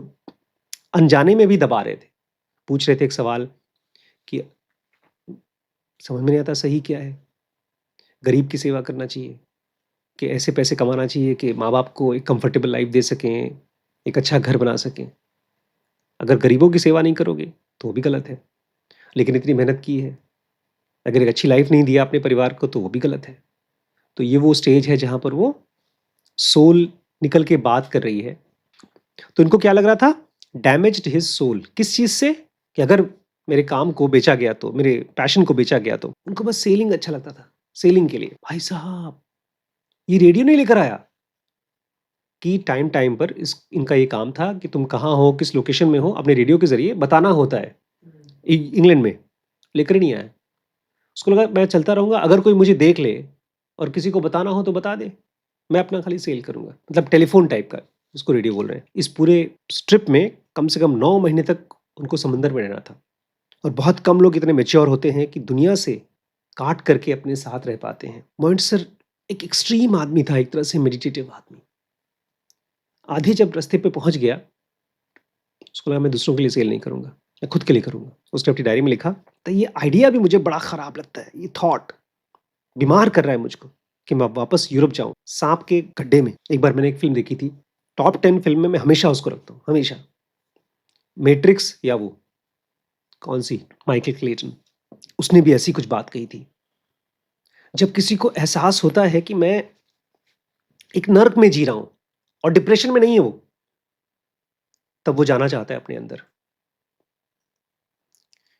अनजाने में भी दबा रहे थे। पूछ रहे थे एक सवाल कि समझ में नहीं आता सही क्या है? गरीब की सेवा करना चाहिए कि ऐसे पैसे कमाना चाहिए कि माँ-बाप को एक कंफर्टेबल लाइफ दे सकें, एक अच्छा घर बना सकें। अगर गरीबों की सेवा नहीं करोगे तो वो भी गलत है। लेकिन इतनी मेहनत की है, अगर एक अच्छी लाइफ नहीं दिया अपने परिवार को तो वो भी गलत है। तो ये वो स्टेज है जहाँ पर वो सोल निकल के बात कर रही है। तो इनको क्या लग रहा था? Damaged his soul. किस चीज़ से? कि अगर मेरे काम को बेचा गया तो, मेरे पैशन को बेचा गया तो। उनको बस सेलिंग अच्छा लगता था, सेलिंग के लिए। भाई साहब, ये रेडियो नहीं लेकर आया कि टाइम-टाइम पर इनका ये काम था कि तुम कहाँ हो, किस लोकेशन में हो, अपने रेडियो के ज़रिए बताना होता है। इंग्लैंड में लेकर ही नहीं आया। उसको लगा मैं चलता रहूँगा, अगर कोई मुझे देख ले और किसी को बताना हो तो बता दे, मैं अपना खाली सेल करूँगा। मतलब टेलीफ़ोन टाइप का, जिसको रेडियो बोल रहे हैं। इस पूरे स्ट्रिप में कम से कम 9 महीने तक उनको समुद्र में रहना था। और बहुत कम लोग इतने मैच्योर होते हैं कि दुनिया से काट करके अपने साथ रह पाते हैं। मोइंट्सर एक एक्सट्रीम आदमी था, एक तरह से मेडिटेटिव आदमी। आधे जब रास्ते पे पहुंच गया, उसको लगा मैं दूसरों के लिए सेल नहीं करूंगा, मैं खुद के लिए करूंगा। उसने अपनी डायरी में लिखा, तो ये आइडिया भी मुझे बड़ा खराब लगता है, ये थॉट बीमार कर रहा है मुझको कि मैं वापस यूरोप जाऊं। सांप के गड्ढे में एक बार मैंने एक फिल्म देखी थी, टॉप 10 फिल्म में मैं हमेशा उसको रखता हूँ, हमेशा। मैट्रिक्स या वो कौन सी, माइकल क्लेटन, उसने भी ऐसी कुछ बात कही थी। जब किसी को एहसास होता है कि मैं एक नर्क में जी रहा हूं और डिप्रेशन में नहीं है वो, तब वो जाना चाहता है अपने अंदर।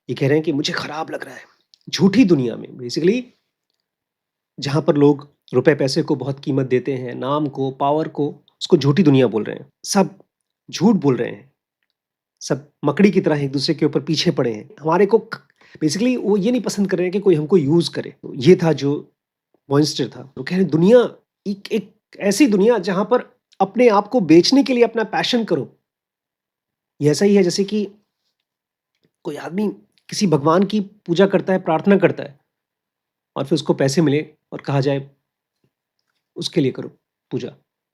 ये कह रहे हैं कि मुझे खराब लग रहा है झूठी दुनिया में, बेसिकली जहां पर लोग रुपए पैसे को बहुत कीमत देते हैं, नाम को, पावर को, उसको झूठी दुनिया बोल रहे हैं। सब झूठ बोल रहे हैं, सब मकड़ी की तरह एक दूसरे के ऊपर पीछे पड़े हैं। हमारे को बेसिकली वो ये नहीं पसंद कर रहे हैं कि कोई हमको यूज करे। तो ये था जो मॉन्स्टर था। तो कह रहे हैं दुनिया एक ऐसी दुनिया जहां पर अपने आप को बेचने के लिए अपना पैशन करो। ये ऐसा ही है जैसे कि कोई आदमी किसी भगवान की पूजा करता है, प्रार्थना करता है, और फिर उसको पैसे मिले और कहा जाए उसके लिए करो पूजा,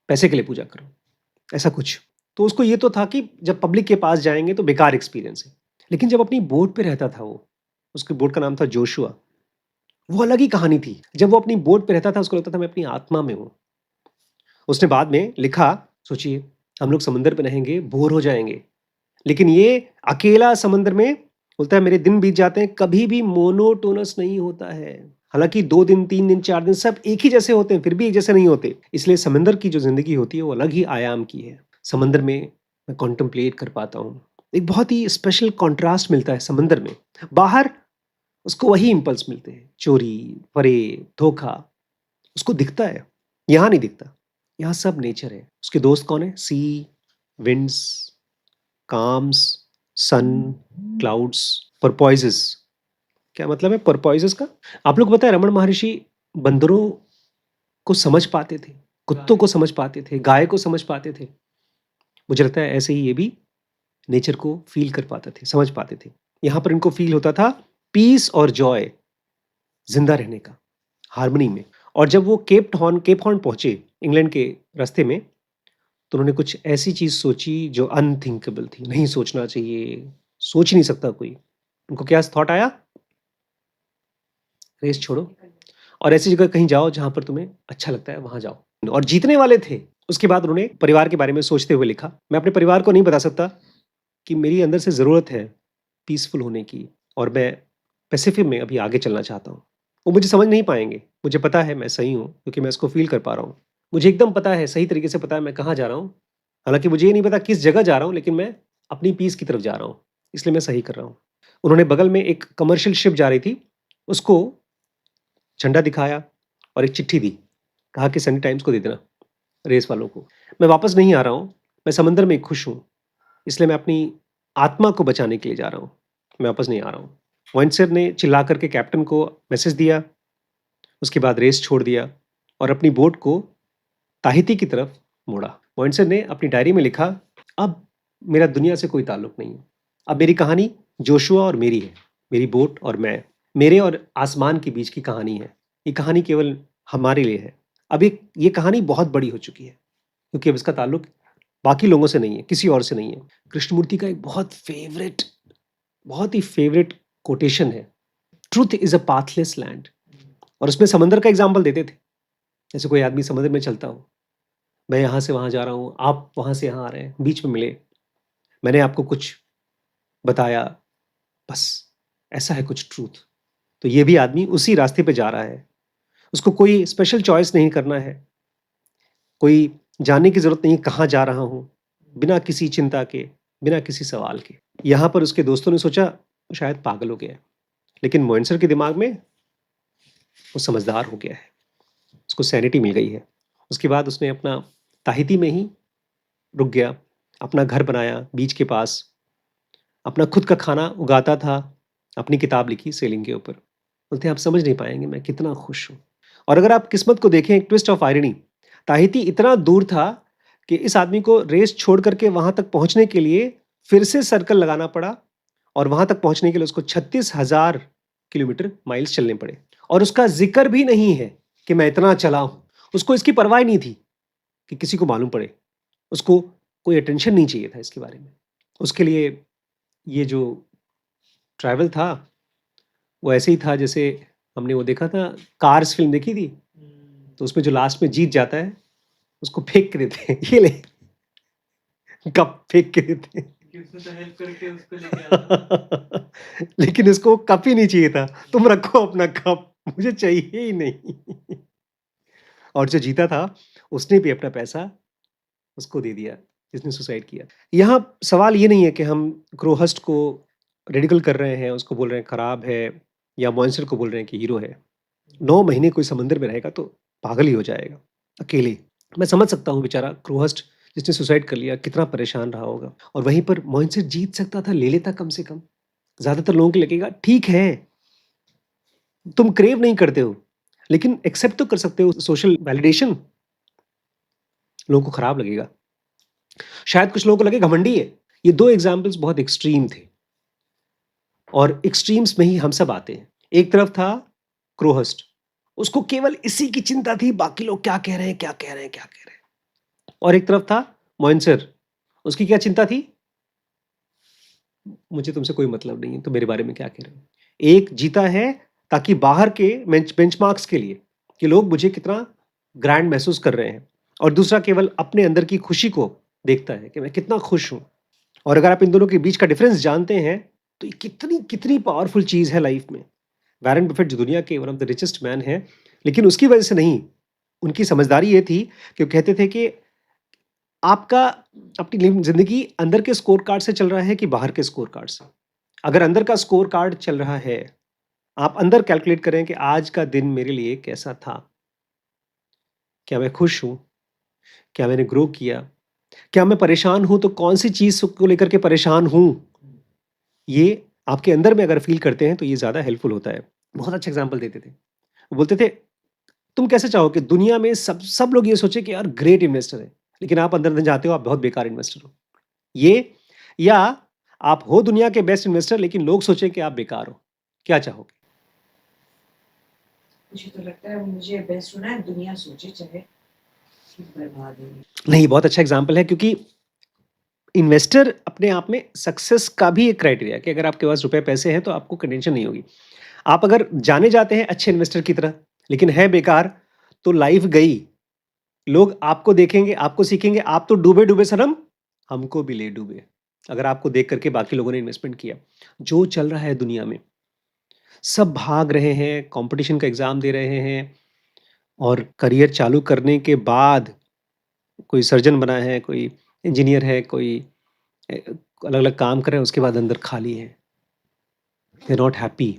पैसे के लिए पूजा करो, ऐसा कुछ। तो उसको ये तो था कि जब पब्लिक के पास जाएंगे तो बेकार एक्सपीरियंस है। लेकिन जब अपनी बोट पे रहता था वो, उसकी बोट का नाम था जोशुआ, वो अलग ही कहानी थी। जब वो अपनी बोट पे रहता था उसको लगता था मैं अपनी आत्मा में हूँ। उसने बाद में लिखा, सोचिए हम लोग समंदर पे रहेंगे, बोर हो जाएंगे, लेकिन ये अकेला समंदर में, बोलता है मेरे दिन बीत जाते हैं, कभी भी मोनोटोनस नहीं होता है। हालांकि 2 दिन 3 दिन 4 दिन सब एक ही जैसे होते हैं, फिर भी एक जैसे नहीं होते। इसलिए समंदर की जो जिंदगी होती है वो अलग ही आयाम की है। समंदर में मैं कॉन्टेम्पलेट कर पाता हूँ, एक बहुत ही स्पेशल कॉन्ट्रास्ट मिलता है समंदर में। बाहर उसको वही इम्पल्स मिलते हैं, चोरी, फरेब, धोखा, उसको दिखता है। यहाँ नहीं दिखता, यहाँ सब नेचर है। उसके दोस्त कौन है? सी, विंड्स, काम्स, सन, क्लाउड्स, परपॉइजेस। क्या मतलब है परपॉइजेस का? आप लोग पता है रमन महर्षि बंदरों को समझ पाते थे, कुत्तों को समझ पाते थे, गाय को समझ पाते थे। मुझे लगता है ऐसे ही ये भी नेचर को फील कर पाते थे, समझ पाते थे। यहाँ पर इनको फील होता था पीस और जॉय, जिंदा रहने का, हार्मनी में। और जब वो केप हॉर्न पहुंचे इंग्लैंड के रास्ते में, तो उन्होंने कुछ ऐसी चीज सोची जो अनथिंकेबल थी, नहीं सोचना चाहिए, सोच ही नहीं सकता कोई। उनको क्या थॉट आया? रेस छोड़ो और ऐसी जगह कहीं जाओ जहां पर तुम्हें अच्छा लगता है, वहां जाओ। और जीतने वाले थे। उसके बाद उन्होंने परिवार के बारे में सोचते हुए लिखा, मैं अपने परिवार को नहीं बता सकता कि मेरी अंदर से जरूरत है पीसफुल होने की, और मैं पैसिफिक में अभी आगे चलना चाहता हूँ। वो मुझे समझ नहीं पाएंगे, मुझे पता है मैं सही हूँ क्योंकि मैं इसको फील कर पा रहा हूँ। मुझे एकदम पता है, सही तरीके से पता है मैं कहाँ जा रहा हूँ। हालांकि मुझे ये नहीं पता किस जगह जा रहा हूँ, लेकिन मैं अपनी पीस की तरफ जा रहा हूँ, इसलिए मैं सही कर रहा हूँ। उन्होंने बगल में एक कमर्शियल शिप जा रही थी, उसको झंडा दिखाया और एक चिट्ठी दी, कहा कि सनी टाइम्स को दे देना, रेस वालों को। मैं वापस नहीं आ रहा हूँ, मैं समंदर में खुश हूँ, इसलिए मैं अपनी आत्मा को बचाने के लिए जा रहा हूँ, मैं वापस नहीं आ रहा हूँ। मोइंट्सर ने चिल्ला करके कैप्टन को मैसेज दिया, उसके बाद रेस छोड़ दिया और अपनी बोट को ताहिती की तरफ मोड़ा। मोइंट्सर ने अपनी डायरी में लिखा, अब मेरा दुनिया से कोई ताल्लुक नहीं है, अब मेरी कहानी जोशुआ और मेरी है, मेरी बोट और मैं, मेरे और आसमान के बीच की कहानी है। ये कहानी केवल हमारे लिए है। अब ये कहानी बहुत बड़ी हो चुकी है क्योंकि अब इसका ताल्लुक बाकी लोगों से नहीं है, किसी और से नहीं है। कृष्णमूर्ति का एक बहुत ही फेवरेट कोटेशन है, truth is a pathless land. और उसमें समंदर का एग्जाम्पल देते थे, जैसे कोई आदमी समंदर में चलता हो, मैं यहाँ से वहाँ जा रहा हूँ, आप वहाँ से यहाँ आ रहे हैं, बीच में मिले, मैंने आपको कुछ बताया, बस ऐसा है कुछ ट्रूथ। तो ये भी आदमी उसी रास्ते पे जा रहा है, उसको कोई स्पेशल चॉइस नहीं करना है, कोई जानने की जरूरत नहीं कहाँ जा रहा हूँ, बिना किसी चिंता के, बिना किसी सवाल के। यहाँ पर उसके दोस्तों ने सोचा वो शायद पागल हो गया है, लेकिन मोइंट्सर के दिमाग में वो समझदार हो गया है, उसको सैनिटी मिल गई है। उसके बाद उसने अपना ताहिती में ही रुक गया, अपना घर बनाया बीच के पास, अपना खुद का खाना उगाता था, अपनी किताब लिखी सेलिंग के ऊपर। बोलते हैं आप समझ नहीं पाएंगे मैं कितना खुश हूँ। और अगर आप किस्मत को देखें, एक ट्विस्ट ऑफ आयरनी, ताहिती इतना दूर था कि इस आदमी को रेस छोड़ करके वहां तक पहुंचने के लिए फिर से सर्कल लगाना पड़ा, और वहां तक पहुंचने के लिए उसको 36,000 किलोमीटर माइल्स चलने पड़े। और उसका ज़िक्र भी नहीं है कि मैं इतना चला हूँ। उसको इसकी परवाह ही नहीं थी कि किसी को मालूम पड़े। उसको कोई अटेंशन नहीं चाहिए था इसके बारे में। उसके लिए ये जो ट्रैवल था, वो ऐसे ही था जैसे हमने वो देखा था, कार्स फ़िल्म देखी थी? तो उसमें जो लास्ट में जीत जाता है, उसको फेंक के देते हैं, ये ले, कप फेंक के देते हैं। कि उसने तो हेल्प करके उसको लेके आया था। लेकिन इसको कप ही नहीं चाहिए था। तुम रखो अपना कप, मुझे चाहिए ही नहीं। और जो जीता था, उसने भी अपना पैसा उसको दे दिया, जिसने सुसाइड किया। यहाँ सवाल ये नहीं है कि हम क्रोहस्ट को रिडिकल कर रहे हैं, उसको बोल रहे हैं खराब है, या मॉन्स्टर को बोल रहे हैं कि हीरो है। 9 महीने कोई समुद्र में रहेगा तो पागल ही हो जाएगा, अकेले। मैं समझ सकता हूँ बेचारा क्रोहस्ट जिसने सुसाइड कर लिया, कितना परेशान रहा होगा। और वहीं पर मॉन्स्टर जीत सकता था, ले लेता कम से कम। ज़्यादातर लोगों को लगेगा ठीक है, तुम क्रेव नहीं करते हो, लेकिन एक्सेप्ट तो कर सकते हो सोशल वैलिडेशन। लोगों को खराब लगेगा। शायद कुछ लोगों को लगे घमंडी है। ये 2 एग्ज़ाम्पल्स बहुत एक्सट्रीम थे और एक्सट्रीम्स में ही हम सब आते हैं। एक तरफ था क्रोहस्ट, उसको केवल इसी की चिंता थी, बाकी लोग क्या कह रहे हैं, क्या कह रहे हैं, क्या कह रहे हैं। और एक तरफ था मॉन्स्टर, उसकी क्या चिंता थी? मुझे तुमसे कोई मतलब नहीं है, तो मेरे बारे में क्या कह रहे हो? एक जीता है ताकि बाहर के बेंचमार्क्स के लिए कि लोग मुझे कितना ग्रैंड महसूस कर रहे हैं, और दूसरा केवल अपने अंदर की खुशी को देखता है कि मैं कितना खुश हूँ। और अगर आप इन दोनों के बीच का डिफरेंस जानते हैं, तो ये कितनी कितनी पावरफुल चीज़ है लाइफ में। वॉरेन बफेट जो दुनिया के one of the richest man है, लेकिन उसकी वजह से नहीं, उनकी समझदारी ये थी कि वो कहते थे कि आपका अपनी ज़िंदगी अंदर के स्कोर कार्ड से चल रहा है कि बाहर के स्कोर कार्ड से? अगर अंदर का स्कोर कार्ड चल रहा है, आप अंदर कैलकुलेट करें कि आज का दिन मेरे लिए कैसा था? क्या मैं खुश हूँ? क्या मैंने ग्रो किया? क्या मैं परेशान हूँ तो कौन-सी चीज़ को लेकर के परेशान हूँ? ये आपके अंदर में अगर फ़ील करते हैं तो ये ज़्यादा हेल्पफुल होता है। बहुत अच्छा एग्ज़ाम्पल देते थे। वो बोलते थे, तुम कैसे चाहो कि दुनिया में सब सब लोग ये सोचे कि यार ग्रेट इन्वेस्टर है, लेकिन आप अंदर-अंदर जानते हो आप बहुत बेकार इन्वेस्टर हो। ये, या आप हो दुनिया के बेस्ट इन्वेस्टर लेकिन लोग सोचें कि आप बेकार हो। क्या चाहोगे? मुझे तो लगता है मुझे बेस्ट होना है, दुनिया सोचे चाहे कि बर्बाद है। नहीं, बहुत अच्छा एग्ज़ाम्पल है, क्योंकि इन्वेस्टर अपने आप में सक्सेस का भी एक क्राइटेरिया है कि अगर आपके पास रुपए पैसे हैं तो आपको टेंशन नहीं होगी। आप अगर जाने जाते हैं अच्छे इन्वेस्टर की तरह, लेकिन है बेकार, तो लाइफ गई। लोग आपको देखेंगे, आपको सीखेंगे, आप तो डूबे-डूबे सनम, हमको भी ले डूबे। अगर आपको देख करके बाकी लोगों ने इन्वेस्टमेंट किया। जो चल रहा है दुनिया में, सब भाग रहे हैं, कॉम्पिटिशन का एग्ज़ाम दे रहे हैं, और करियर चालू करने के बाद कोई सर्जन बना है, कोई इंजीनियर है, कोई अलग-अलग काम कर रहे हैं, उसके बाद अंदर खाली है। They are not happy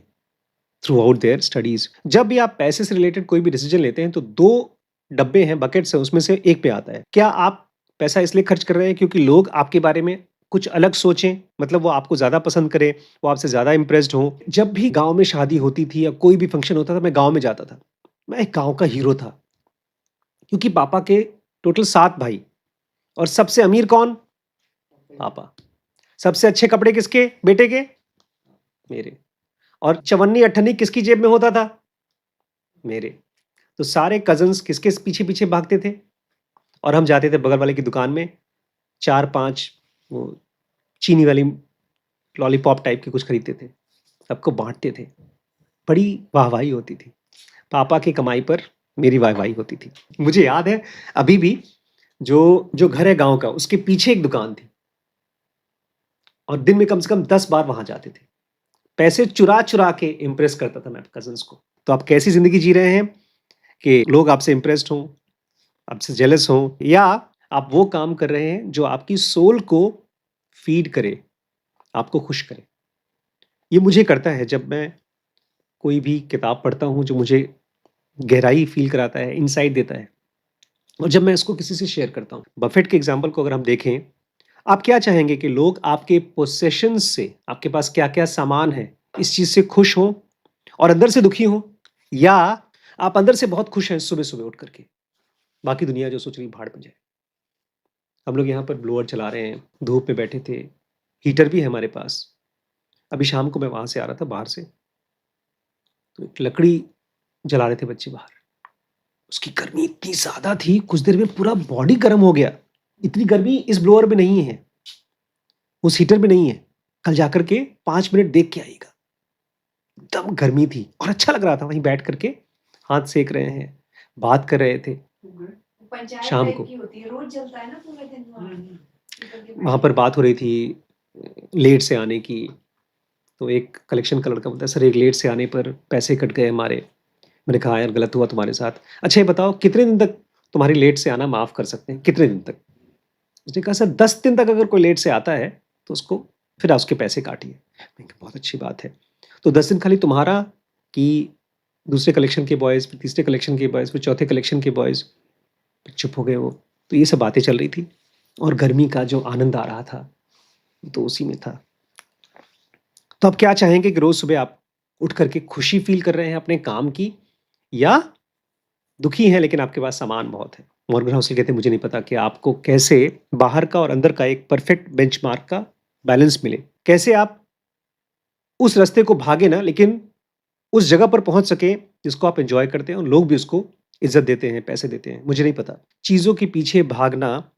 throughout their studies. जब भी आप पैसे से रिलेटेड कोई भी डिसीजन लेते हैं, तो 2 डब्बे हैं, बकेट्स हैं, उसमें से एक पे आता है। क्या आप पैसा इसलिए खर्च कर रहे हैं क्योंकि लोग आपके बारे में कुछ अलग सोचें, मतलब वो आपको ज़्यादा पसंद करें, वो आपसे ज़्यादा इम्प्रेस्ड हों? जब भी गाँव में शादी होती थी या कोई भी फंक्शन होता था, मैं गाँव में जाता था। मैं एक गाँव का हीरो था, क्योंकि पापा के टोटल 7 भाई, और सबसे अमीर कौन? पापा। सबसे अच्छे कपड़े किसके? बेटे के? मेरे। और चवन्नी-अठन्नी किसकी जेब में होता था? मेरे। तो सारे कज़िन्स किसके पीछे-पीछे भागते थे? और हम जाते थे बगल वाले की दुकान में, 4-5 वो चीनी वाली लॉलीपॉप टाइप की कुछ खरीदते थे। सबको बाँटते थे। बड़ी वाहवाही होती थी। पापा की कमाई पर मेरी वाहवाही होती थी। मुझे याद है अभी भी, जो घर है गाँव का, उसके पीछे एक दुकान थी, और दिन में कम से कम 10 बार वहाँ जाते थे। पैसे चुरा-चुरा के इम्प्रेस करता था मैं कज़िन्स को। तो आप कैसी ज़िंदगी जी रहे हैं कि लोग आपसे इम्प्रेस्ड हों, आपसे जेलस हों, या आप वो काम कर रहे हैं जो आपकी सोल को फ़ीड करे, आपको खुश करे? ये मुझे करता है जब मैं कोई भी किताब पढ़ता हूँ जो मुझे गहराई फ़ील कराता है, इनसाइट देता है, और जब मैं इसको किसी से शेयर करता हूँ। बफेट के एग्ज़ाम्पल को अगर हम देखें, आप क्या चाहेंगे कि लोग आपके पोसेशंस से, आपके पास क्या-क्या सामान है, इस चीज़ से खुश हों और अंदर से दुखी हों? या आप अंदर से बहुत खुश हैं सुबह-सुबह उठ करके, बाकी दुनिया जो सोच रही है भाड़ में जाए। हम लोग यहाँ पर ब्लोअर चला रहे हैं, धूप में बैठे थे, हीटर भी है हमारे पास। अभी शाम को मैं वहाँ से आ रहा था बाहर से, तो एक लकड़ी जला रहे थे बच्चे बाहर। उसकी गर्मी इतनी ज़्यादा थी, कुछ देर में पूरा बॉडी गर्म हो गया। इतनी गर्मी इस ब्लोअर में नहीं है, उस हीटर में नहीं है। कल जाकर के 5 मिनट देख के आइएगा। एकदम गर्मी थी और अच्छा लग रहा था, वहीं बैठ करके हाथ सेक रहे हैं, बात कर रहे थे। पंचायत शाम टाइप को। की होती है, रोज जलता है ना पूरे दिन वहाँ। पीपल के वहाँ पर बात हो रही थी लेट से आने की। तो एक कलेक्शन का लड़का बोलता है, सर एक लेट से आने पर पैसे कट गए हमारे। मैंने कहा यार गलत हुआ तुम्हारे साथ। अच्छा ये बताओ कितने दिन तक तुम्हारी लेट से आना माफ़ कर सकते हैं, कितने दिन तक? उसने कहा सर 10 दिन तक अगर कोई लेट से आता है तो उसको फिर उसके पैसे काटिए। मैंने कहा बहुत अच्छी बात है। तो 10 दिन खाली तुम्हारा कि दूसरे कलेक्शन के बॉयज़, फिर तीसरे कलेक्शन के बॉयज़, फिर चौथे कलेक्शन के बॉयज़। फिर चुप हो गए वो। तो ये सब बातें चल रही थी और गर्मी का जो आनंद आ रहा था तो उसी में था। तो आप क्या चाहेंगे कि रोज सुबह आप उठ करके खुशी फील कर रहे हैं अपने काम की, या दुखी हैं लेकिन आपके पास सामान बहुत है? मॉर्गन हाउसल कहते हैं मुझे नहीं पता कि आपको कैसे बाहर का और अंदर का एक परफेक्ट बेंचमार्क का बैलेंस मिले, कैसे आप उस रास्ते को भागे ना लेकिन उस जगह पर पहुंच सके जिसको आप एंजॉय करते हैं और लोग भी उसको इज्जत देते हैं, पैसे देते हैं। मुझे नहीं पता, चीज़ों के पीछे भागना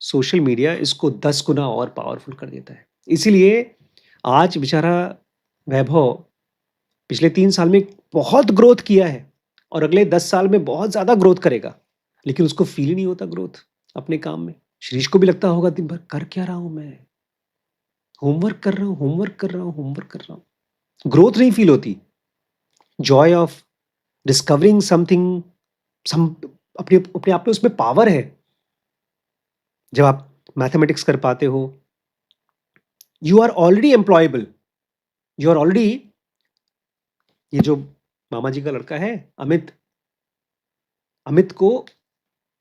सोशल मीडिया इसको 10 गुना और पावरफुल कर देता है। इसीलिए आज बेचारा वैभव पिछले 3 साल में बहुत ग्रोथ किया है और अगले 10 साल में बहुत ज़्यादा ग्रोथ करेगा, लेकिन उसको फील ही नहीं होता ग्रोथ अपने काम में। शिरीष को भी लगता होगा दिन भर कर क्या रहा हूँ मैं, होमवर्क कर रहा हूँ, होमवर्क कर रहा हूँ, होमवर्क कर रहा हूँ। ग्रोथ नहीं फील होती। जॉय ऑफ डिस्कवरिंग समथिंग, सम अपने अपने आप में उसमें पावर है। जब आप मैथमेटिक्स कर पाते हो, you are already employable, you are already. ये जो मामा जी का लड़का है अमित, अमित को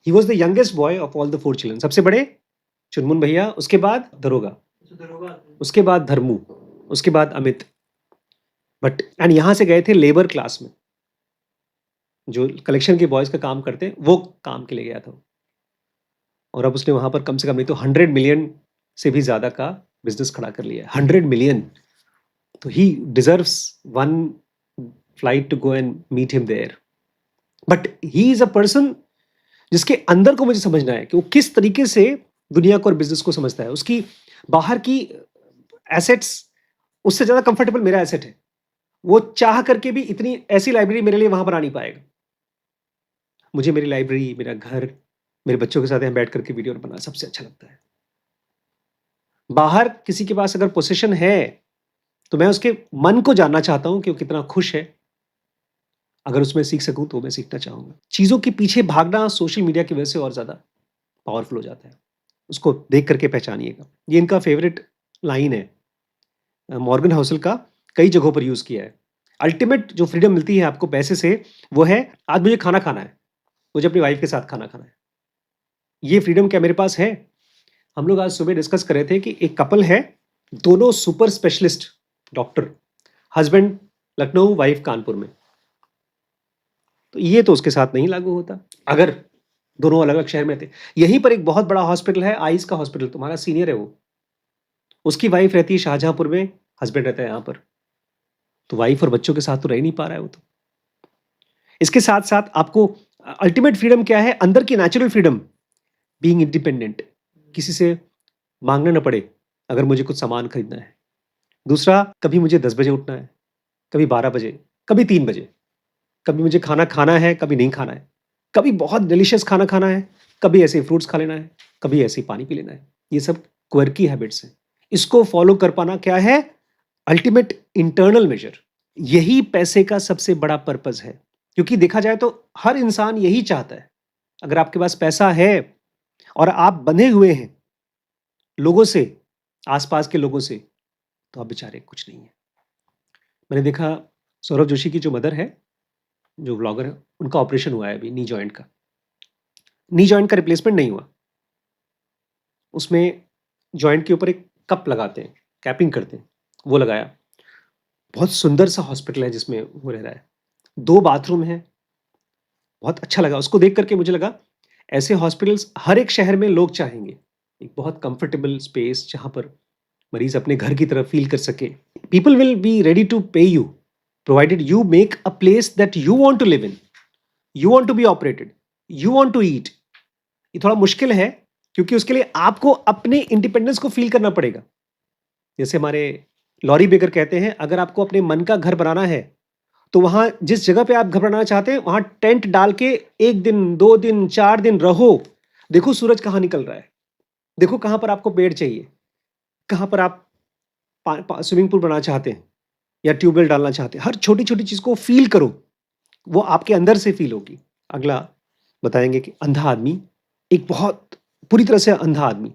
he was the youngest boy of all the 4 children. सबसे बड़े चुनमुन भैया, उसके बाद दरोगा, उसके बाद धर्मू, उसके बाद अमित। बट एंड यहाँ से गए थे लेबर क्लास में, जो कलेक्शन के बॉयज का काम करते वो काम के लिए गया था। और अब उसने वहां पर कम से कम नहीं तो 100 मिलियन से भी ज्यादा का बिजनेस खड़ा कर लिया है। 100 मिलियन। तो he deserves one flight to go and meet him there. But he is a person जिसके अंदर को मुझे समझना है कि वो किस तरीके से दुनिया को और बिजनेस को समझता है। उसकी बाहर की एसेट्स उससे ज्यादा कंफर्टेबल मेरा एसेट है। वो चाह करके भी इतनी ऐसी लाइब्रेरी मेरे लिए वहां पर आ नहीं पाएगा। मुझे मेरी लाइब्रेरी, मेरा घर, मेरे बच्चों के साथ यहाँ बैठ करके वीडियो बनाना सबसे अच्छा लगता है। बाहर किसी के पास अगर पोजीशन है तो मैं उसके मन को जानना चाहता हूं कि वो कितना खुश है। अगर उसमें सीख सकूं तो मैं सीखना चाहूंगा। चीजों के पीछे भागना सोशल मीडिया की वजह से और ज्यादा पावरफुल हो जाता है। उसको देख करके पहचानिएगा। ये इनका फेवरेट लाइन है, मॉर्गन हाउसल का, कई जगहों पर यूज किया है। अल्टीमेट जो फ्रीडम मिलती है आपको पैसे से वो है आज मुझे खाना खाना है, मुझे अपनी वाइफ के साथ खाना खाना है। ये फ्रीडम क्या मेरे पास है? हम लोग आज सुबह डिस्कस कर रहे थे कि एक कपल है, दोनों super specialist doctor, husband Lucknow, wife Kanpur में। तो ये तो उसके साथ नहीं लागू होता अगर दोनों अलग अलग शहर में थे। यहीं पर एक बहुत बड़ा हॉस्पिटल है, आइस का हॉस्पिटल, तुम्हारा सीनियर है वो, उसकी वाइफ रहती है शाहजहांपुर में, हस्बैंड रहता है यहाँ पर। तो वाइफ और बच्चों के साथ तो रह नहीं पा रहा है वो तो। इसके साथ साथ आपको अल्टीमेट फ्रीडम क्या है? अंदर की नेचुरल फ्रीडम, बीइंग इंडिपेंडेंट, किसी से मांगना ना पड़े अगर मुझे कुछ सामान खरीदना है। दूसरा, कभी मुझे 10 बजे उठना है, कभी 12 बजे, कभी 3 बजे, कभी मुझे खाना खाना है, कभी नहीं खाना है, कभी बहुत डिलीशियस खाना खाना है, कभी ऐसे फ्रूट्स खा लेना है, कभी ऐसे पानी पी लेना है। ये सब क्वर्की हैबिट्स हैं। इसको फॉलो कर पाना क्या है? Ultimate internal measure. यही पैसे का सबसे बड़ा पर्पस है, क्योंकि देखा जाए तो हर इंसान यही चाहता है। अगर आपके पास पैसा है और आप बंधे हुए हैं लोगों से, आसपास के लोगों से, तो आप बेचारे कुछ नहीं है। मैंने देखा सौरभ जोशी की जो मदर है, जो ब्लॉगर है, उनका ऑपरेशन हुआ है अभी नी जॉइंट का। नी जॉइंट का रिप्लेसमेंट नहीं हुआ, उसमें जॉइंट के ऊपर एक कप लगाते हैं, कैपिंग करते हैं, वो लगाया। बहुत सुंदर सा हॉस्पिटल है जिसमें वो रह रहा है, 2 बाथरूम है, बहुत अच्छा लगा उसको देख करके। मुझे लगा ऐसे हॉस्पिटल्स हर एक शहर में लोग चाहेंगे, एक बहुत कंफर्टेबल स्पेस जहां पर मरीज अपने घर की तरह फील कर सके। People will be ready to pay you provided you make a place that you want to live in, you want to be operated, you want to eat. ये थोड़ा मुश्किल है क्योंकि उसके लिए आपको अपने इंडिपेंडेंस को फील करना पड़ेगा. जैसे हमारे लॉरी बेकर कहते हैं, अगर आपको अपने मन का घर बनाना है तो वहां जिस जगह पे आप घर बनाना चाहते हैं वहां टेंट डाल के 1 दिन 2 दिन 4 दिन रहो. देखो सूरज कहाँ निकल रहा है, देखो कहाँ पर आपको पेड़ चाहिए, कहाँ पर आप स्विमिंग पूल बनाना चाहते हैं या ट्यूबवेल डालना चाहते हैं. हर छोटी छोटी चीज को फील करो, वो आपके अंदर से फील होगी. अगला बताएंगे कि अंधा आदमी, एक बहुत पूरी तरह से अंधा आदमी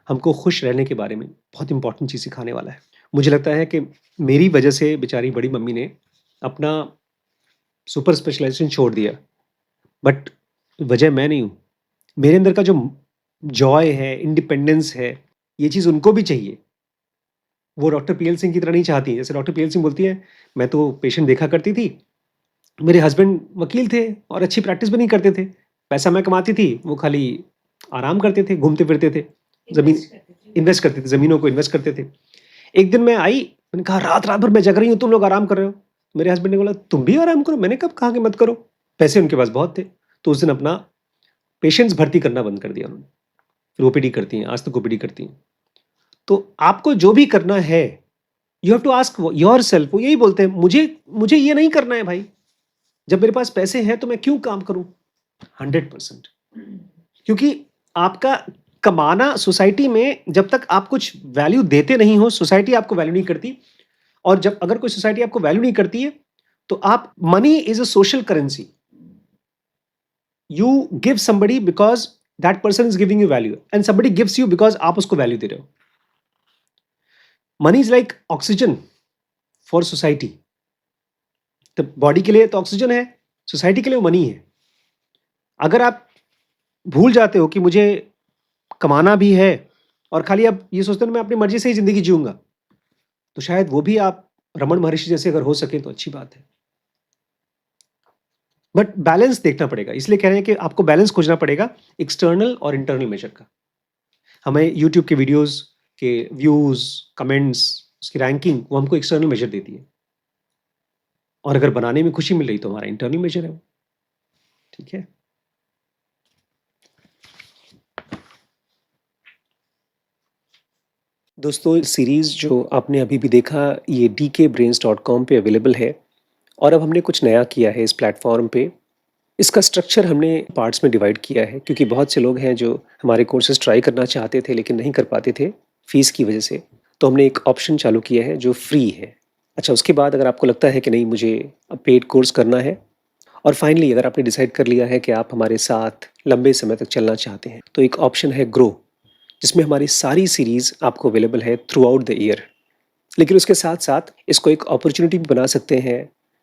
हमको खुश रहने के बारे में बहुत इंपॉर्टेंट चीज़ सिखाने वाला है. मुझे लगता है कि मेरी वजह से बेचारी बड़ी मम्मी ने अपना सुपर स्पेशलाइजेशन छोड़ दिया, बट वजह मैं नहीं हूँ. मेरे अंदर का जो जॉय है, इंडिपेंडेंस है, ये चीज़ उनको भी चाहिए. वो डॉक्टर पीएल सिंह की तरह नहीं चाहती. जैसे डॉक्टर पीएल सिंह बोलती है, मैं तो पेशेंट देखा करती थी, मेरे हस्बैंड वकील थे और अच्छी प्रैक्टिस भी नहीं करते थे, पैसा मैं कमाती थी, वो खाली आराम करते थे, घूमते फिरते थे, जमीन इन्वेस्ट करते थे, ज़मीनों को इन्वेस्ट करते थे. एक दिन मैं आई, मैंने कहा रात रात भर मैं जग रही हूँ, तुम लोग आराम कर रहे हो. मेरे हस्बैंड ने बोला तुम भी आराम करो. मैंने कब कहा कि मत करो, पैसे उनके पास बहुत थे. तो उस दिन अपना पेशेंट्स भर्ती करना बंद कर दिया उन्होंने. फिर ओपीडी करती हैं, आज तक ओपीडी करती हैं. तो आपको जो भी करना है, you have to ask yourself. वो यही बोलते हैं, मुझे ये नहीं करना है भाई, जब मेरे पास पैसे हैं तो मैं क्यों काम करूं. 100%. क्योंकि आपका कमाना सोसाइटी में, जब तक आप कुछ वैल्यू देते नहीं हो, सोसाइटी आपको वैल्यू नहीं करती. और जब अगर कोई सोसाइटी आपको वैल्यू नहीं करती है तो आप, money is a social currency. You give somebody because that person is giving you value, and somebody gives you because आप उसको वैल्यू दे रहे हो. Money is like oxygen for society. तो बॉडी के लिए तो ऑक्सीजन है, सोसाइटी के लिए मनी है. अगर आप भूल जाते हो कि मुझे कमाना भी है और खाली आप ये सोचते हो मैं अपनी मर्जी से ही जिंदगी जीऊंगा, तो शायद वो भी आप रमन महर्षि जैसे अगर हो सके तो अच्छी बात है. बट बैलेंस देखना पड़ेगा. इसलिए कह रहे हैं कि आपको बैलेंस खोजना पड़ेगा एक्सटर्नल और इंटरनल मेजर का. हमें यूट्यूब के वीडियोस के व्यूज, कमेंट्स, उसकी रैंकिंग, वो हमको एक्सटर्नल मेजर देती है. और अगर बनाने में खुशी मिल रही तो हमारा इंटरनल मेजर है वो. ठीक है. दोस्तों, सीरीज़ जो आपने अभी भी देखा ये dkbrains.com पे अवेलेबल है. और अब हमने कुछ नया किया है इस प्लेटफॉर्म पे. इसका स्ट्रक्चर हमने पार्ट्स में डिवाइड किया है क्योंकि बहुत से लोग हैं जो हमारे कोर्सेज ट्राई करना चाहते थे लेकिन नहीं कर पाते थे फीस की वजह से. तो हमने एक ऑप्शन चालू किया है जो फ्री है. अच्छा, उसके बाद अगर आपको लगता है कि नहीं मुझे अब पेड कोर्स करना है, और फाइनली अगर आपने डिसाइड कर लिया है कि आप हमारे साथ लंबे समय तक चलना चाहते हैं, तो एक ऑप्शन है ग्रो, जिसमें हमारी सारी सीरीज़ आपको अवेलेबल है थ्रू आउट द ईयर. लेकिन उसके साथ साथ इसको एक अपॉर्चुनिटी भी बना सकते हैं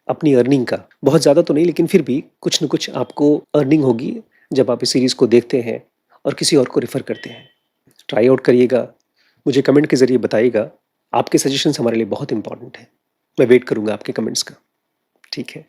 अपनी अर्निंग का. बहुत ज़्यादा तो नहीं, लेकिन फिर भी कुछ न कुछ आपको अर्निंग होगी जब आप इस सीरीज़ को देखते हैं और किसी और को रेफ़र करते हैं. ट्राई आउट करिएगा, मुझे कमेंट के ज़रिए बताइएगा. आपके सजेशंस हमारे लिए बहुत इंपॉर्टेंट हैं. मैं वेट करूँगा आपके कमेंट्स का. ठीक है.